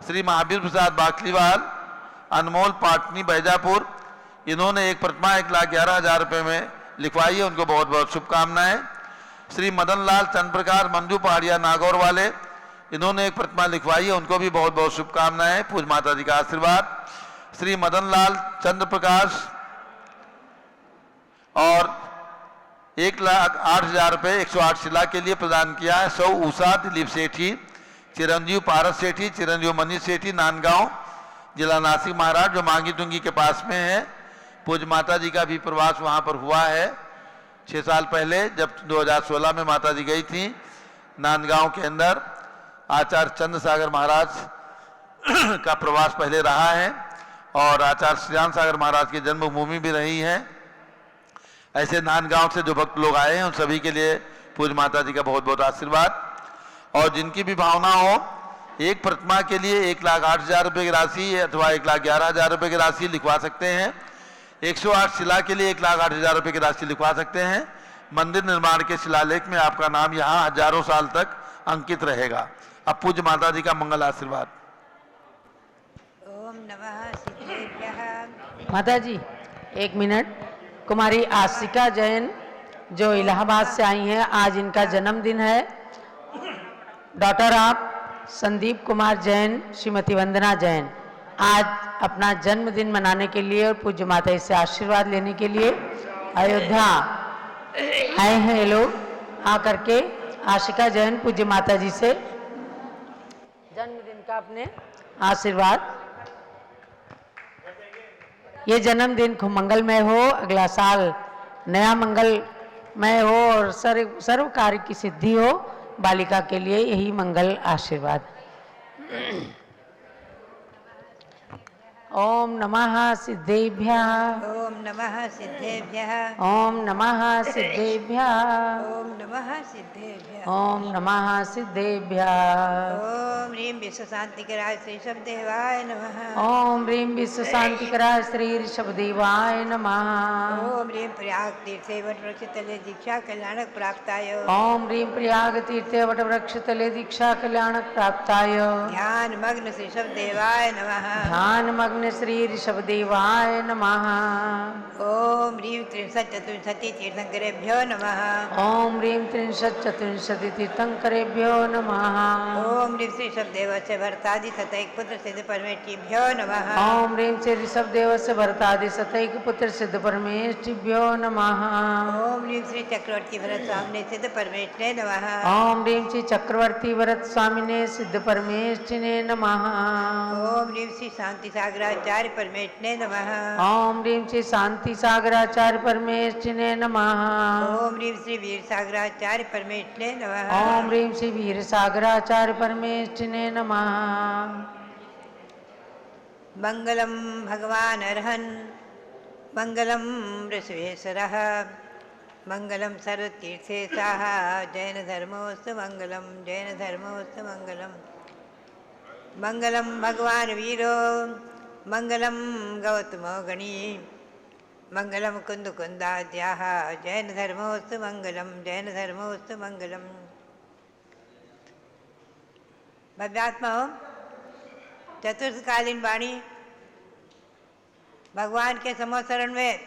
श्री महावीर प्रसाद बाखलीवाल, अनमोल पाटनी बैजापुर, इन्होंने एक प्रतिमा 1,11,000 रुपये में लिखवाई है, उनको बहुत बहुत शुभकामनाएं। श्री मदन लाल चंद्रप्रकाश मंजू पहाड़िया नागौर वाले, इन्होंने एक प्रतिमा लिखवाई है, उनको भी बहुत बहुत शुभकामनाएं, पूज माता जी का आशीर्वाद। श्री मदन लाल चंद्र प्रकाश और 1,08,000 रुपये 108 शिला के लिए प्रदान किया है। सौ उषा दिलीप सेठी, चिरंजीव पारस सेठी, चिरंजीव मनीष सेठी, नांदगांव, जिला नासिक महाराज, जो मांगी टुंगी के पास में है। पूज माता जी का भी प्रवास वहाँ पर हुआ है 6 साल पहले, जब 2016 में माता जी गई थी नांदगांव के अंदर। आचार्य चंद्र सागर महाराज का प्रवास पहले रहा है और आचार्य श्रीराम सागर महाराज की जन्मभूमि भी रही है। ऐसे नांदगांव से जो भक्त लोग आए हैं उन सभी के लिए पूज माता जी का बहुत बहुत आशीर्वाद। और जिनकी भी भावना हो, एक प्रतिमा के लिए 1,08,000 रुपये की राशि अथवा 1,11,000 रुपये की राशि लिखवा सकते हैं। 108 शिला के लिए 1,08,000 रुपये की राशि लिखवा सकते हैं। मंदिर निर्माण के शिलालेख में आपका नाम यहाँ हजारों साल तक अंकित रहेगा। अब पूज्य माता जी का मंगल आशीर्वाद। ओम नमः सिद्धेभ्यः। माता जी 1 मिनट। कुमारी आशिका जैन जो इलाहाबाद से आई हैं, आज इनका जन्मदिन है। डॉटर ऑफ संदीप कुमार जैन, श्रीमती वंदना जैन, आज अपना जन्मदिन मनाने के लिए और पूज्य माता जी से आशीर्वाद लेने के लिए अयोध्या आए हैं। ये लोग आकर के आशिका जैन पूज्य माता जी से जन्मदिन का अपने आशीर्वाद। ये जन्मदिन खूब मंगलमय हो, अगला साल नया मंगलमय हो और सर्व कार्य की सिद्धि हो। बालिका के लिए यही मंगल आशीर्वाद। ओम नमः सिद्धेभ्यः। ओम नमः सिद्धेभ्यः। ओम नमः सिद्धेभ्यः। ओम नमः सिद्धेभ्यः। ओम नमः सिद्धेभ्यः। ओम ह्रीं विश्व शांतिकराय श्री शब्देवाय नमः। ओम ह्रीं विश्व शांतिकराय श्री ऋषभदेवाय नमः। ओम ह्रीं प्रयाग तीर्थे वट वृक्ष तले दीक्षा कल्याणक प्राप्ताय। ओम ह्रीं प्रयाग तीर्थे वट वृक्ष तले दीक्षा कल्याणक प्राप्ताय। ध्यान मग्न श्री शब्देवाय नमः। ध्यान मग्न श्री ऋषभदेवाय नमः। ओम ह्रीं त्रिंशत् चतुर्विंशति तीर्थंकरेभ्यो नमः। ओम ह्रीं त्रिंशत् चतुर्विंशति तीर्थंकरेभ्यो नमः। ओम ह्रीं श्री शब्देवस्य भरतादि सतैक पुत्र सिद्ध परमेष्ठिभ्यो नमः। ओम ह्रीं श्री ऋषभदेवस्य भरतादि सतैक पुत्र सिद्ध परमेष्ठिभ्यो नमः। ओम ह्रीं श्री चक्रवर्ती भरत स्वामिने सिद्ध परमेष्ठिने नमः। ओम ह्रीं श्री चक्रवर्ती भरत स्वामिने सिद्ध परमेष्ठिने नमः। ओम ह्रीं श्री शांति सागराचार्य परमेष्ठिने नमः। ओम ह्रीं श्री शांति सागराचार्य परमेष्ठिने नमः। ओम ह्रीं श्री वीर सागराचार्य परमेष्ठिने नमः। ओम ह्रीं श्री वीर सागराचार्य परमेष्ठिने नमः। मंगलम भगवान अर्हन्, मंगलम ऋषभेश्वरः, मंगलम सर्वतीर्थेशाः। जैन धर्मोस्तु मंगलम, जैन धर्मोस्तु मंगलम। मंगलम भगवान वीरो, मंगलम गौतमो गणी, मंगलम कुंद कुंदाद्याः। जैन धर्मोस्तु मंगलम, जैन धर्मोस्तु मंगलम। भव्यात्मा चतुर्थकालीन वाणी भगवान के समोसरण में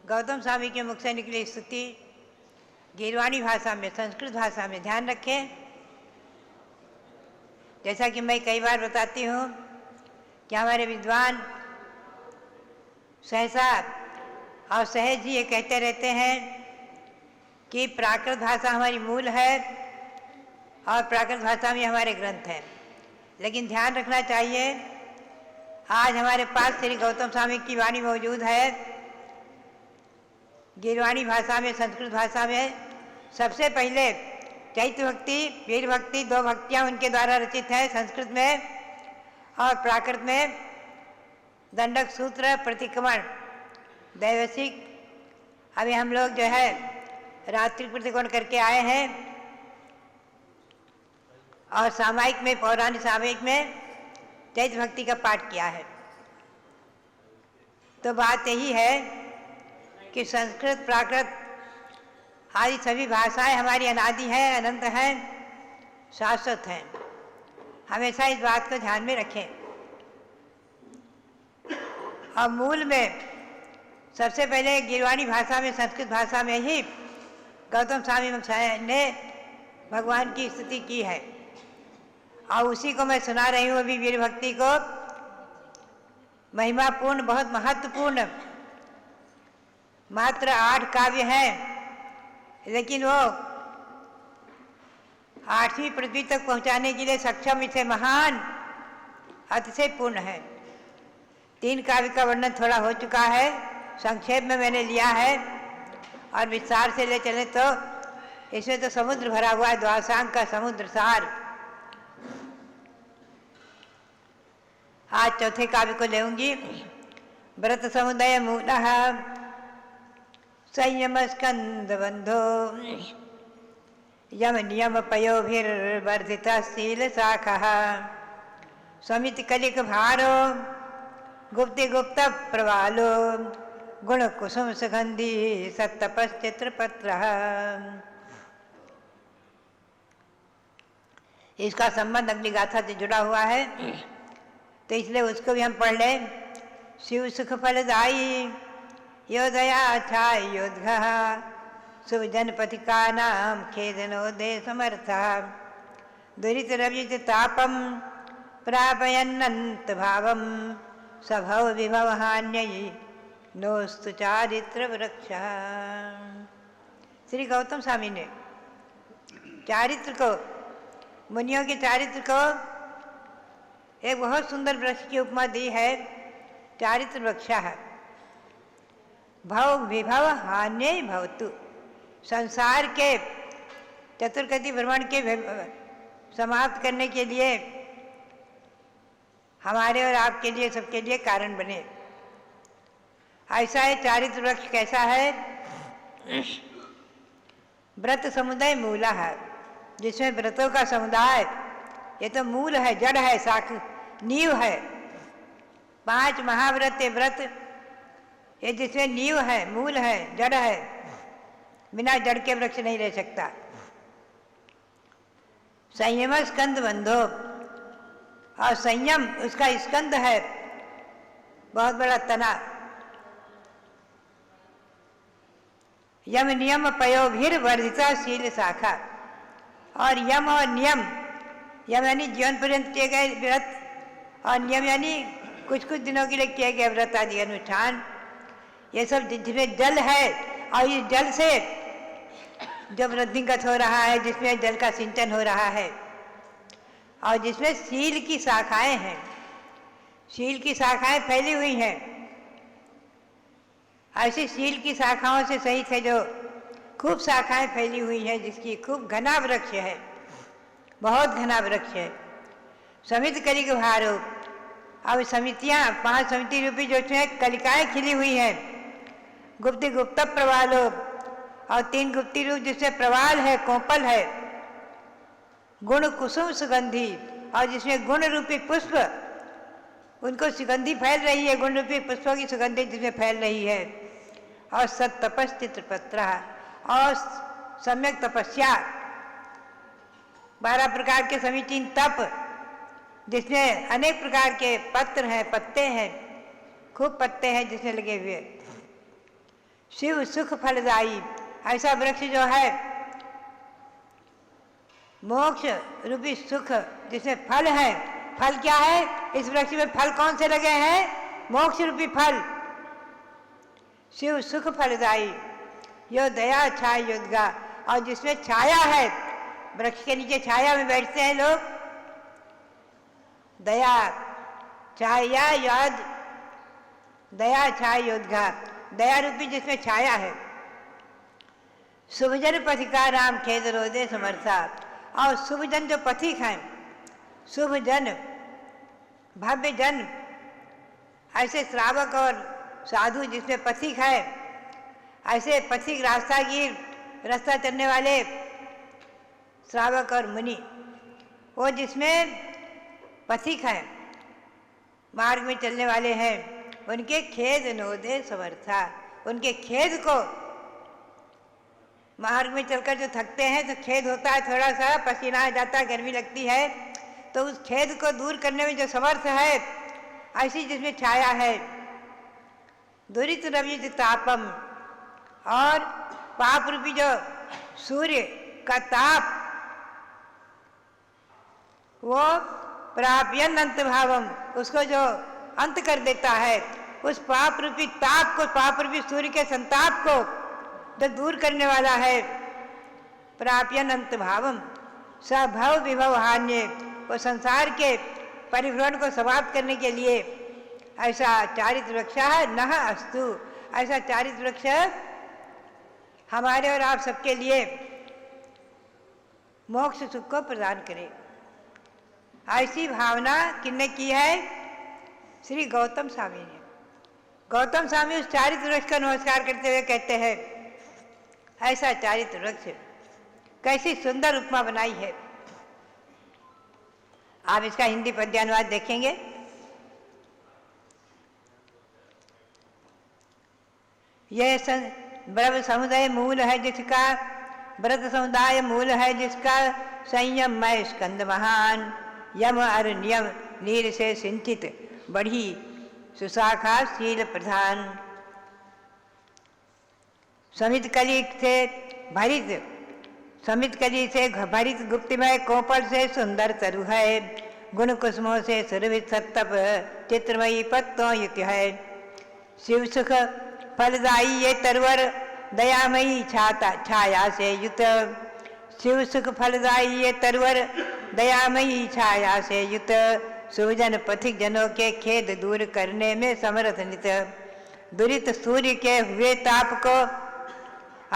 गौतम स्वामी के मुख से निकली स्तुति गीरवाणी भाषा में, संस्कृत भाषा में ध्यान रखें। जैसा कि मैं कई बार बताती हूँ कि हमारे विद्वान सहसा और सहज ही ये कहते रहते हैं कि प्राकृत भाषा हमारी मूल है और प्राकृत भाषा में हमारे ग्रंथ हैं। लेकिन ध्यान रखना चाहिए, आज हमारे पास श्री गौतम स्वामी की वाणी मौजूद है गीरवाणी भाषा में, संस्कृत भाषा में, सबसे पहले चैत्य भक्ति, वीर भक्ति, 2 भक्तियाँ उनके द्वारा रचित है संस्कृत में, और प्राकृत में दंडक सूत्र, प्रतिक्रमण, दैवसिक। अभी हम लोग जो है रात्रि प्रतिक्रमण करके आए हैं, और सामायिक में, पौराणिक सामायिक में चैत्य भक्ति का पाठ किया है। तो बात यही है कि संस्कृत, प्राकृत आदि सभी भाषाएं हमारी अनादि हैं, अनंत हैं, शाश्वत हैं। हमेशा इस बात को ध्यान में रखें। और मूल में सबसे पहले गिरवाणी भाषा में, संस्कृत भाषा में ही गौतम स्वामी ने भगवान की स्तुति की है, और उसी को मैं सुना रही हूँ अभी, वीर भक्ति को। महिमापूर्ण, बहुत महत्वपूर्ण, मात्र 8 काव्य हैं, लेकिन वो 8वीं पृथ्वी तक पहुंचाने के लिए सक्षम, इसे महान, अतिशय पूर्ण है। 3 काव्य का वर्णन थोड़ा हो चुका है, संक्षेप में मैंने लिया है, और विस्तार से ले चले तो इसमें तो समुद्र भरा हुआ है, द्वासांग का समुद्र सार। आज चौथे काव्य को लेऊंगी। व्रत समुदय मूलः संयम स्कंद बंधो यम नियम पयोभिर्वर्धित शील शाखः समिति कलिक भारो गुप्ति गुप्त प्रवालो गुण कुसुम सुगंधी सत्तपश्चित्रपत्रः। इसका संबंध अग्नि गाथा से जुड़ा हुआ है, तो इसलिए उसको भी हम पढ़ लें। शिव सुख फलदायी यो दया छाय योद्घः शुभ जनपथिका नाम खेदनोदय समर्था दुरित रवित तापम प्रापयन्नंत भावम सभव विभव हान्ययि नोस्तु चारित्र वृक्ष। श्री गौतम स्वामी ने चारित्र को, मुनियों के चारित्र को एक बहुत सुंदर वृक्ष की उपमा दी है। चारित्र वृक्ष है। भव विभव हान्य भवतु, संसार के चतुर्गति भ्रमण के समाप्त करने के लिए हमारे और आपके लिए, सबके लिए कारण बने। ऐसा है चारित्र वृक्ष। कैसा है? व्रत समुदाय मूला है, जिसमें व्रतों का समुदाय, ये तो मूल है, जड़ है, शाख, नींव है। 5 महाव्रत व्रत, ये जिसमें नींव है, मूल है, जड़ है। बिना जड़ के वृक्ष नहीं रह सकता। संयम स्कंद बंधो, और संयम उसका स्कंद है, बहुत बड़ा तना। यम नियम पयोभिर वर्धिता शील शाखा, और यम और नियम, यम यानी जीवन पर्यंत किए गए व्रत, और नियम यानी कुछ कुछ दिनों के लिए किए गए व्रत आदि अनुष्ठान। ये सब जिसमें जल है, और इस जल से जो वृद्धिंगत हो रहा है, जिसमें जल का सिंचन हो रहा है, और जिसमें शील की शाखाएं हैं। शील की शाखाएं फैली हुई हैं। ऐसी शील की शाखाओं से सहित है जो खूब शाखाएं फैली हुई हैं, जिसकी खूब घना वृक्ष है, बहुत घना वृक्ष है। समित कलिक भारो, अब समितियां, 5 समिति रूपी जो इसमें कलिकाएं खिली हुई हैं। गुप्ति गुप्त प्रवालो, और 3 गुप्ती रूप जिसमें प्रवाल है, कोपल है। गुण कुसुम सुगंधी, और जिसमें गुण रूपी पुष्प, उनको सुगंधी फैल रही है, गुण रूपी पुष्पों की सुगंधी जिसमें फैल रही है। और सत तपश्चित्रपत्र, और सम्यक तपस्या, 12 प्रकार के समीचीन तप, जिसमें अनेक प्रकार के पत्र हैं, पत्ते हैं, खूब पत्ते हैं जिसमें लगे हुए। शिव सुख फलदायी, ऐसा वृक्ष जो है मोक्ष रूपी सुख, जिसमें फल है। फल क्या है? इस वृक्ष में फल कौन से लगे हैं? मोक्ष रूपी फल। शिव सुख फलदायी यो दया छाया योद्गा, और जिसमें छाया है, वृक्ष के नीचे छाया में बैठते हैं लोग। दया छाया याद, दया छाया योद्गा, दया रूपी जिसमें छाया है। शुभजन पथिका राम खेद रोदे समर्था। और शुभजन जो पथिक हैं, शुभजन भव्य जन, ऐसे श्रावक और साधु जिसमें पथिक है, ऐसे पथिक रास्ता चलने वाले श्रावक और मुनि, वो जिसमें पथिक हैं, मार्ग में चलने वाले हैं, उनके खेद नोदे समर्था। उनके खेद को, मार्ग में चलकर जो थकते हैं तो खेद होता है, थोड़ा सा पसीना आ जाता है, गर्मी लगती है, तो उस खेद को दूर करने में जो समर्थ है, ऐसी जिसमें छाया है, दुरित रवित तापम, और पाप रूपी जो सूर्य का ताप, वो प्राप्यन अंत भावम, उसको जो अंत कर देता है, उस पाप रूपी ताप को, पाप रूपी सूर्य के संताप को जो दूर करने वाला है, प्राप्यन अंत भावम सभव विभव हान्य, वो संसार के परिभ्रमण को समाप्त करने के लिए ऐसा चारित्र वृक्ष है नह अस्तु, ऐसा चारित्र वृक्ष हमारे और आप सबके लिए मोक्ष सुख को प्रदान करे। ऐसी भावना किसने की है? श्री गौतम स्वामी ने। गौतम स्वामी उस चारित्र वृक्ष का नमस्कार करते हुए कहते हैं, ऐसा चारित्र वृक्ष, कैसी सुंदर उपमा बनाई है। आप इसका हिंदी पद्यानुवाद देखेंगे। यह ब्रह्म समुदाय मूल है जिसका, व्रत समुदाय मूल है जिसका, संयम मय स्कंद महान, यम और नियम नीर से सिंचित, बढ़ी सुशाखा शील प्रधान। समित कली से भरित, समित कली से भरित गुप्तिमय कोपल से सुंदर तरु है, गुण कुसुमों से सुरभित सत्तप चित्रमयी पत्तों युक्त है। शिव सुख फलदायी ये तरवर दयामयी छाया से युत, शिव सुख फलदायी ये तरवर दयामयी छाया से युत, सुजन पथिक जनों के खेद दूर करने में समर्थ नित, दुरित सूर्य के हुए ताप को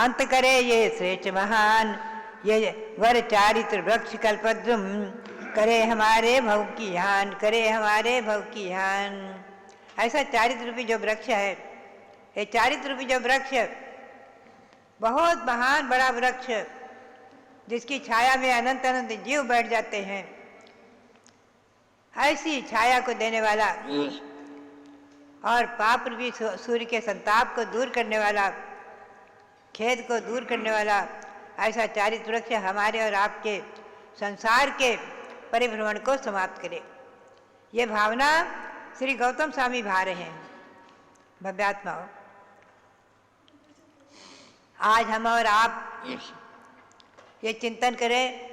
अंत करे ये श्रेष्ठ महान, ये वर चारित्र वृक्ष कल्पद्रुम, करे हमारे भव की हान, करे हमारे भव की हान। ऐसा चारित्र रूपी जो वृक्ष है, ये चारित्र रूपी जो वृक्ष, बहुत महान बड़ा वृक्ष, जिसकी छाया में अनंत अनंत जीव बैठ जाते हैं, ऐसी छाया को देने वाला और पाप रूपी सूर्य के संताप को दूर करने वाला, खेद को दूर करने वाला ऐसा चारित्र वृक्ष हमारे और आपके संसार के परिभ्रमण को समाप्त करे। ये भावना श्री गौतम स्वामी भा रहे हैं। भव्यात्माओं, आज हम और आप ये चिंतन करें,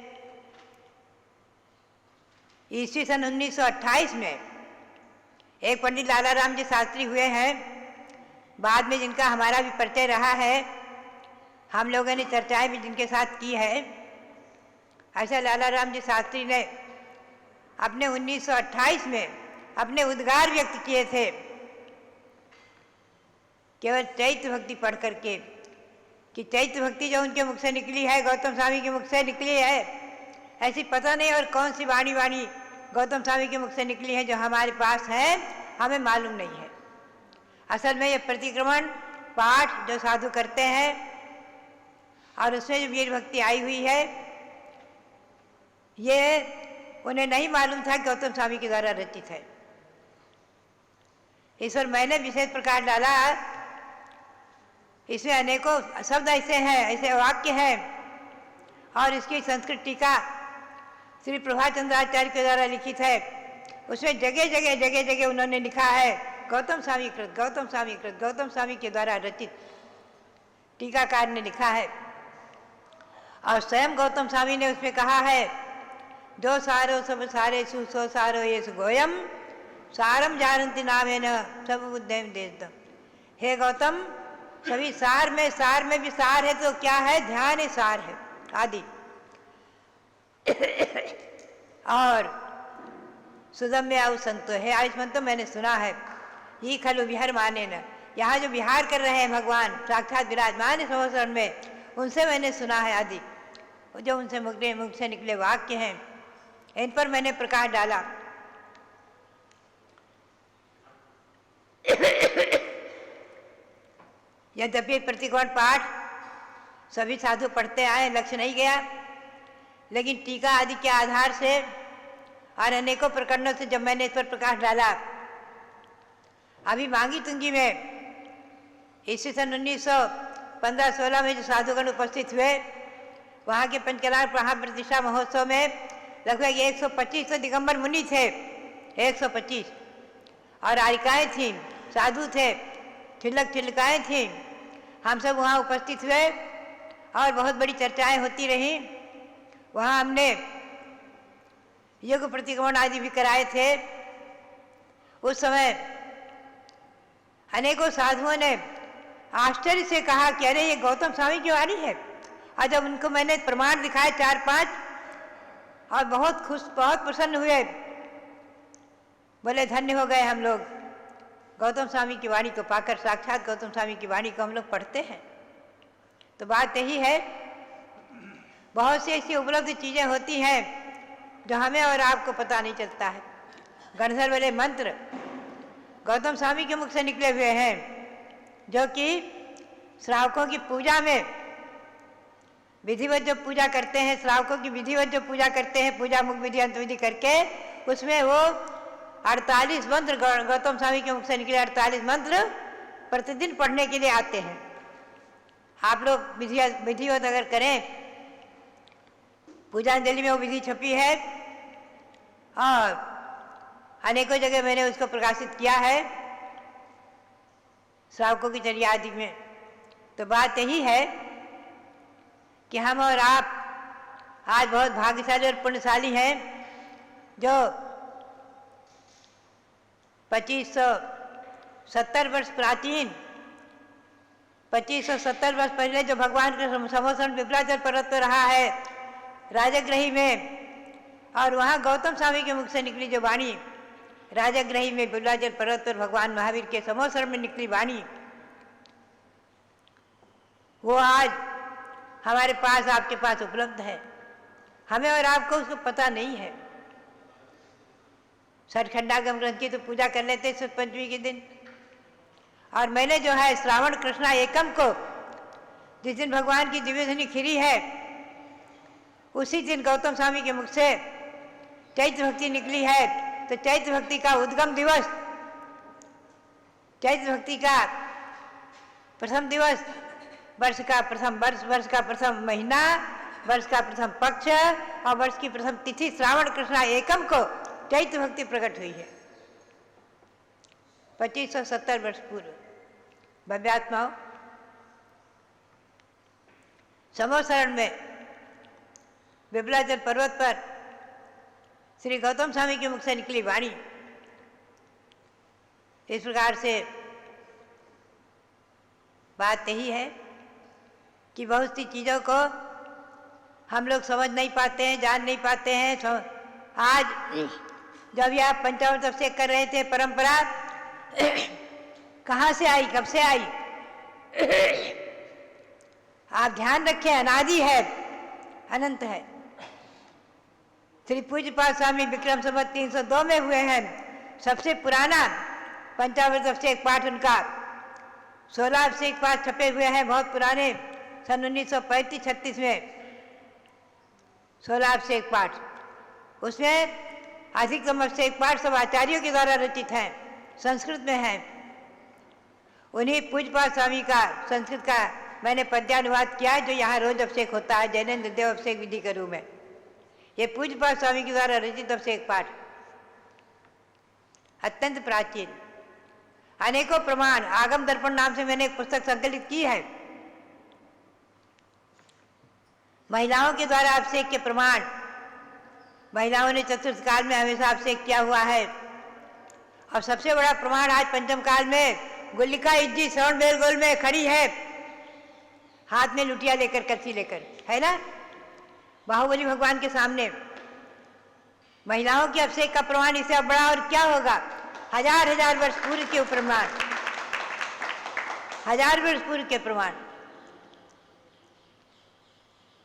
ईस्वी सन 1928 में एक पंडित लाला राम जी शास्त्री हुए हैं, बाद में जिनका हमारा भी परिचय रहा है, हम लोगों ने चर्चाएं भी जिनके साथ की है। ऐसा लाला राम जी शास्त्री ने अपने 1928 में अपने उद्गार व्यक्त किए थे, केवल चैत्य भक्ति पढ़ करके, कि चैत्य भक्ति जो उनके मुख से निकली है, गौतम स्वामी के मुख से निकली है, ऐसी पता नहीं और कौन सी वाणी गौतम स्वामी के मुख से निकली है जो हमारे पास है, हमें मालूम नहीं है। असल में ये प्रतिक्रमण पाठ जो साधु करते हैं और उसमें जो वीर भक्ति आई हुई है, ये उन्हें नहीं मालूम था कि गौतम स्वामी के द्वारा रचित है। इस पर मैंने विशेष प्रकाश डाला, इसमें अनेकों शब्द ऐसे हैं, ऐसे वाक्य हैं, और इसकी संस्कृत टीका श्री प्रभाचंद्राचार्य के द्वारा लिखित है। उसमें जगह जगह उन्होंने लिखा है गौतम स्वामी कृत, गौतम स्वामी कृत, गौतम स्वामी के द्वारा रचित, टीकाकार ने लिखा है। और स्वयं गौतम स्वामी ने उसमें कहा है, जो सारो सब सारे सो सारो ये गोयम सारम जानती नामे न सब बुद्धेम देश। हे गौतम, सभी सार में भी सार है, तो क्या है? ध्यान ही सार है आदि। और सुदम्य आउ संतो है, आयुष्मान तो मैंने सुना है, ये खलु विहर माने न, यहाँ जो विहार कर रहे हैं भगवान साक्षात विराजमान है सहोसरण में, उनसे मैंने सुना है आदि, जो उनसे मुख से निकले वाक्य हैं, इन पर मैंने प्रकाश डाला। यद्यपि प्रतिकोण पाठ सभी साधु पढ़ते आए, लक्ष्य नहीं गया, लेकिन टीका आदि के आधार से और अनेकों प्रकरणों से जब मैंने इस पर प्रकाश डाला, अभी मांगी तुंगी में ईस्वी सन 1915-16 में जो साधुगण उपस्थित हुए, वहाँ के पंचकला महाप्रतिष्ठा महोत्सव में लगभग 125 दिगंबर मुनि थे, 125, और आरिकाएँ थीं, साधु थे, छिलकाएँ थीं। हम सब वहाँ उपस्थित हुए और बहुत बड़ी चर्चाएं होती रहीं। वहाँ हमने युग प्रतिक्रमण आदि भी कराए थे। उस समय अनेकों साधुओं ने आश्चर्य से कहा कि अरे ये गौतम स्वामी की वाणी है। और जब उनको मैंने प्रमाण दिखाए 4-5, और बहुत खुश, बहुत प्रसन्न हुए, बोले धन्य हो गए हम लोग, गौतम स्वामी की वाणी को पाकर, साक्षात गौतम स्वामी की वाणी को हम लोग पढ़ते हैं। तो बात यही है, बहुत सी ऐसी उपलब्ध चीज़ें होती हैं जो हमें और आपको पता नहीं चलता है। गणधर वाले मंत्र गौतम स्वामी के मुख से निकले हुए हैं, जो कि श्रावकों की पूजा में विधिवत जो पूजा करते हैं, श्रावकों की विधिवत जो पूजा करते हैं, पूजा मुख विधि अंत विधि करके, उसमें वो 48 मंत्र गौतम स्वामी के मुख से निकले 48 मंत्र प्रतिदिन पढ़ने के लिए आते हैं। आप लोग विधिवत अगर करें, पूजांजलि में वो विधि छपी है और अनेकों जगह मैंने उसको प्रकाशित किया है श्रावकों की चर्या आदि में। तो बात यही है कि हम और आप आज बहुत भाग्यशाली और पुण्यशाली हैं, जो 2570 वर्ष प्राचीन, 2570 वर्ष पहले जो भगवान का समोसरण विप्लाचल पर्वत पर रहा है राजगृही में, और वहाँ गौतम स्वामी के मुख से निकली जो वाणी राजगृही में विप्लाचल पर्वत पर भगवान महावीर के समोसरण में निकली वाणी, वो आज हमारे पास, आपके पास उपलब्ध है। हमें और आपको उसको पता नहीं है। सठखंडागम ग्रंथ की तो पूजा कर लेते सुद पंचमी के दिन, और मैंने जो है श्रावण कृष्णा एकम को, जिस दिन भगवान की दिव्य धनी खिरी है, उसी दिन गौतम स्वामी के मुख से चैत्र भक्ति निकली है। तो चैत्र भक्ति का उद्गम दिवस, चैत्र भक्ति का प्रथम दिवस, वर्ष का प्रथम महीना, वर्ष का प्रथम पक्ष और वर्ष की प्रथम तिथि श्रावण कृष्णा एकम को चैत्र भक्ति प्रकट हुई है 2570 वर्ष पूर्व। भव्यात्माओं, समोसरण में विप्लाचल पर्वत पर श्री गौतम स्वामी के मुख से निकली वाणी इस प्रकार से बात यही है कि बहुत सी चीज़ों को हम लोग समझ नहीं पाते हैं, जान नहीं पाते हैं। आज जब ये आप पंचामृत अभिषेक कर रहे थे, परंपरा कहाँ से आई, कब से आई? आप ध्यान रखें, अनादि है, अनंत है। श्री पूज्यपाद स्वामी विक्रम संवत 302 में हुए हैं। सबसे पुराना पंचामृत अभिषेक पाठ उनका 16 अभिषेक पाठ छपे हुए हैं, बहुत पुराने, सन 1935-36 में 16 अभिषेक पाठ। उसमें अधिकतम अभिषेक पाठ सब आचार्यों के द्वारा रचित हैं, संस्कृत में हैं। उन्हीं पूज्यपाद स्वामी का संस्कृत का मैंने पद्यानुवाद किया है, जो यहाँ रोज अभिषेक होता है जैनेन्द्र देव अभिषेक विधि के रूप में। ये पूज्यपाद स्वामी के द्वारा रचित अभिषेक पाठ अत्यंत प्राचीन, अनेकों प्रमाण, आगम दर्पण नाम से मैंने एक पुस्तक संकलित की है। महिलाओं के द्वारा अभिषेक के प्रमाण, महिलाओं ने चतुर्थ काल में हमेशा अभिषेक किया हुआ है। और सबसे बड़ा प्रमाण आज पंचम काल में गुल्लिका इज्जी श्रवण बेलगोल में खड़ी है, हाथ में लुटिया लेकर, कलसी लेकर, है ना, बाहुबली भगवान के सामने। महिलाओं के अभिषेक का प्रमाण इससे अब बड़ा और क्या होगा? हजार वर्ष पूर्व के प्रमाण, 1000 वर्ष पूर्व के प्रमाण।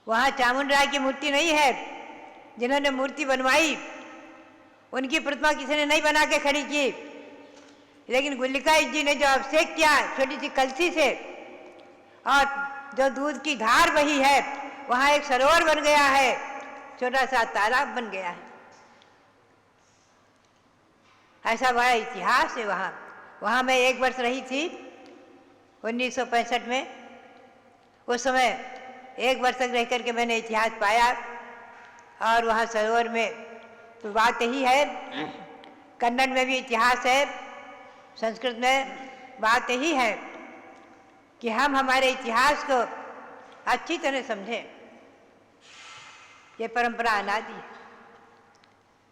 वहाँ चामुंडराय की मूर्ति नहीं है। जिन्होंने मूर्ति बनवाई उनकी प्रतिमा किसी ने नहीं बना के खड़ी की, लेकिन गुल्लिकाई जी ने जो अभिषेक किया छोटी सी कलसी से, और जो दूध की धार बही है, वहाँ एक सरोवर बन गया है, छोटा सा तालाब बन गया है। ऐसा बड़ा इतिहास है वहाँ। वहाँ मैं 1 वर्ष रही थी 1965 में। उस समय 1 वर्ष तक रह करके मैंने इतिहास पाया। और वहाँ सरोवर में तो बात यही है, कन्नड़ में भी इतिहास है, संस्कृत में बात यही है कि हम हमारे इतिहास को अच्छी तरह समझें। ये परंपरा अनादि है,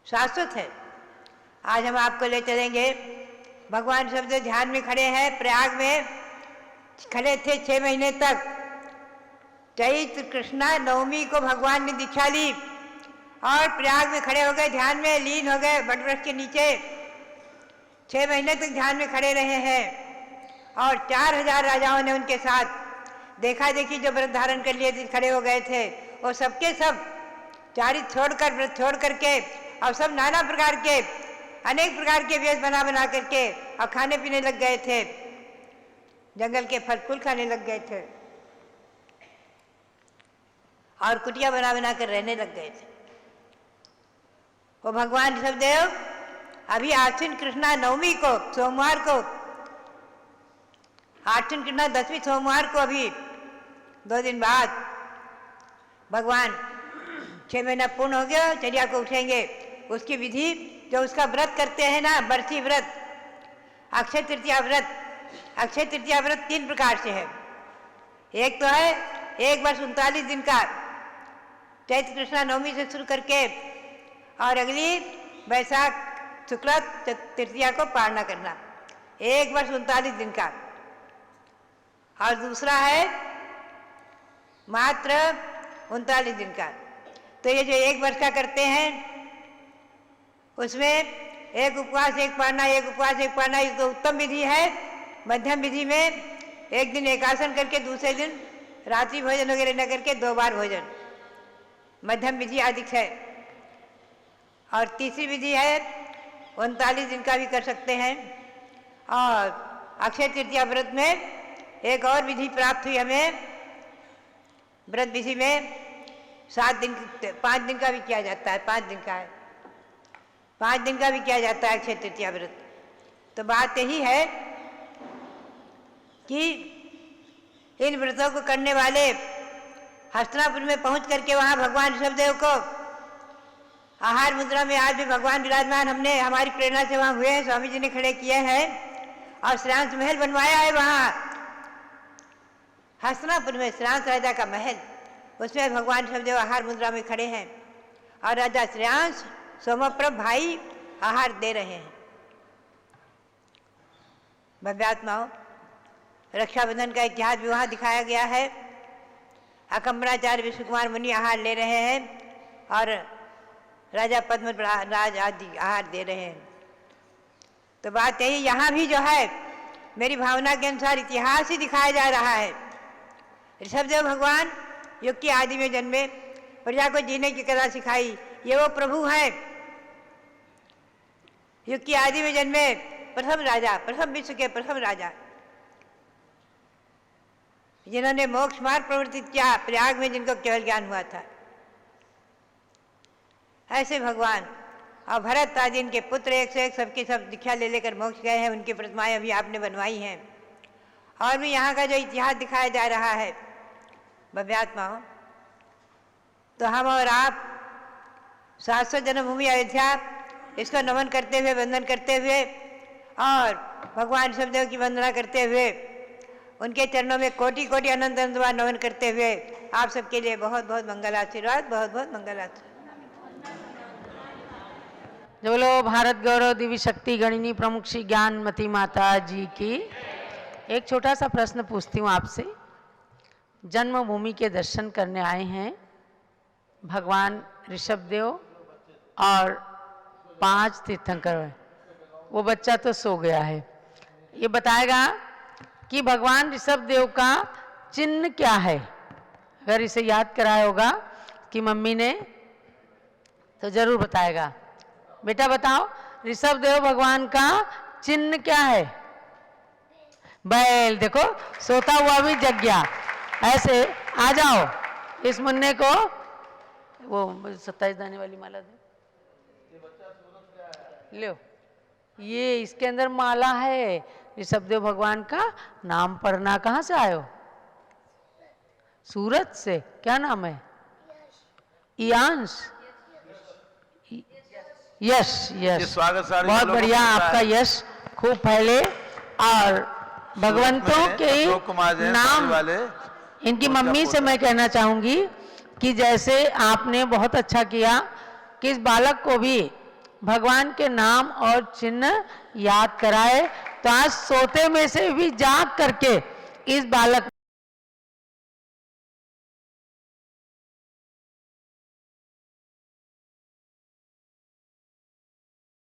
शाश्वत है। आज हम आपको ले चलेंगे, भगवान शब्द ध्यान में खड़े हैं, प्रयाग में खड़े थे 6 महीने तक। चैत्र कृष्णा नवमी को भगवान ने दीक्षा ली और प्रयाग में खड़े हो गए, ध्यान में लीन हो गए, वटवृक्ष के नीचे 6 महीने तक ध्यान में खड़े रहे हैं। और 4000 राजाओं ने उनके साथ देखा देखी जो व्रत धारण कर लिए खड़े हो गए थे, वो सबके सब चारित छोड़कर व्रत छोड़ करके और सब नाना प्रकार के अनेक प्रकार के वेश बना बना करके और खाने पीने लग गए थे, जंगल के फल फूल खाने लग गए थे और कुटिया बना बना कर रहने लग गए थे। वो भगवान ऋषभदेव अभी आश्विन कृष्णा नवमी को सोमवार को, आश्विन कृष्णा 10वीं सोमवार को, अभी 2 दिन बाद भगवान 6 महीना पूर्ण हो गया, चर्या को उठेंगे। उसकी विधि जो उसका व्रत करते हैं ना, बरसी व्रत, अक्षय तृतीया व्रत। अक्षय तृतीया व्रत 3 प्रकार से है। एक तो है 1 वर्ष 39 दिन का, चैत्र कृष्णा नवमी से शुरू करके और अगली वैशाख शुक्ला तृतीया को पालना करना, 1 वर्ष 39 दिन का। और दूसरा है मात्र 39 दिन का। तो ये जो 1 वर्ष का करते हैं उसमें एक उपवास एक पाना, एक उपवास एक पाना, ये तो उत्तम विधि है। मध्यम विधि में 1 दिन एकासन करके दूसरे दिन रात्रि भोजन वगैरह न करके 2 बार भोजन, मध्यम विधि अधिक है। और तीसरी विधि है 39 दिन का भी कर सकते हैं। और अक्षय तृतीया व्रत में एक और विधि प्राप्त हुई हमें, व्रत विधि में 5 दिन का भी किया जाता है, 5 दिन का है, 5 दिन का भी किया जाता है अक्षय तृतीया व्रत। तो बात यही है कि इन व्रतों को करने वाले हस्तिनापुर में पहुंच करके वहां भगवान ऋषभदेव को आहार मुद्रा में आज भी भगवान विराजमान, हमने हमारी प्रेरणा से वहां हुए हैं, स्वामी जी ने खड़े किए हैं। और श्रेयांश महल बनवाया है वहां हस्तिनापुर में, श्रेयांश राजा का महल, उसमें भगवान ऋषभदेव आहार मुद्रा में खड़े हैं और राजा श्रेयांश सोमप्रभ भाई आहार दे रहे हैं। भव्यात्माओं, रक्षाबंधन का इतिहास भी वहाँ दिखाया गया है। अकम्बराचार्य विश्व कुमार मुनि आहार ले रहे हैं और राजा पद्मराज आदि आहार दे रहे हैं। तो बात यही, यहाँ भी जो है मेरी भावना के अनुसार इतिहास ही दिखाया जा रहा है। ऋषभदेव भगवान युग की आदि में जन्मे, प्रजा को जीने की कला सिखाई, ये वो प्रभु हैं। युग की आदि में जन्मे प्रथम राजा, प्रथम विश्व के प्रथम राजा, जिन्होंने मोक्ष मार्ग प्रवर्तित किया प्रयाग में, जिनको केवल ज्ञान हुआ था। ऐसे भगवान और भरत आदि इनके पुत्र एक से एक सबकी सब दीक्षा ले लेकर मोक्ष गए हैं। उनकी प्रतिमाएं अभी आपने बनवाई हैं। और भी यहाँ का जो इतिहास दिखाया जा रहा है भव्यात्माओं, तो हम और आप शाश्वत जन्मभूमि अयोध्या, इसको नमन करते हुए, वंदन करते हुए और भगवान ऋषभदेव की वंदना करते हुए, उनके चरणों में कोटि कोटि अनंत अनंत बार नमन करते हुए आप सबके लिए बहुत बहुत मंगल आशीर्वाद, बहुत बहुत मंगल आशीर्वाद। जो बोलो भारत गौरव दिव्य शक्ति गणिनी प्रमुख श्री ज्ञानमती माता जी की। एक छोटा सा प्रश्न पूछती हूँ आपसे। जन्मभूमि के दर्शन करने आए हैं भगवान ऋषभदेव और 5 तीर्थंकर, वो बच्चा तो सो गया है। ये बताएगा कि भगवान ऋषभदेव का चिन्ह क्या है, अगर इसे याद कराया होगा कि मम्मी ने तो जरूर बताएगा। बेटा बताओ, ऋषभ देव भगवान का चिन्ह क्या है? बैल। देखो सोता हुआ भी जग गया। ऐसे आ जाओ, इस मुन्ने को वो 27 दाने वाली माला दे। लो, ये इसके अंदर माला है। ऋषभदेव भगवान का नाम पढ़ना। कहाँ से आयो? सूरत से। क्या नाम है? ईयांश। यश। यश, बहुत बढ़िया। आपका यश खूब फैले और भगवंतों के नाम। इनकी मम्मी से मैं कहना चाहूंगी कि जैसे आपने बहुत अच्छा किया कि इस बालक को भी भगवान के नाम और चिन्ह याद कराए, तो आज सोते में से भी जाग करके इस बालक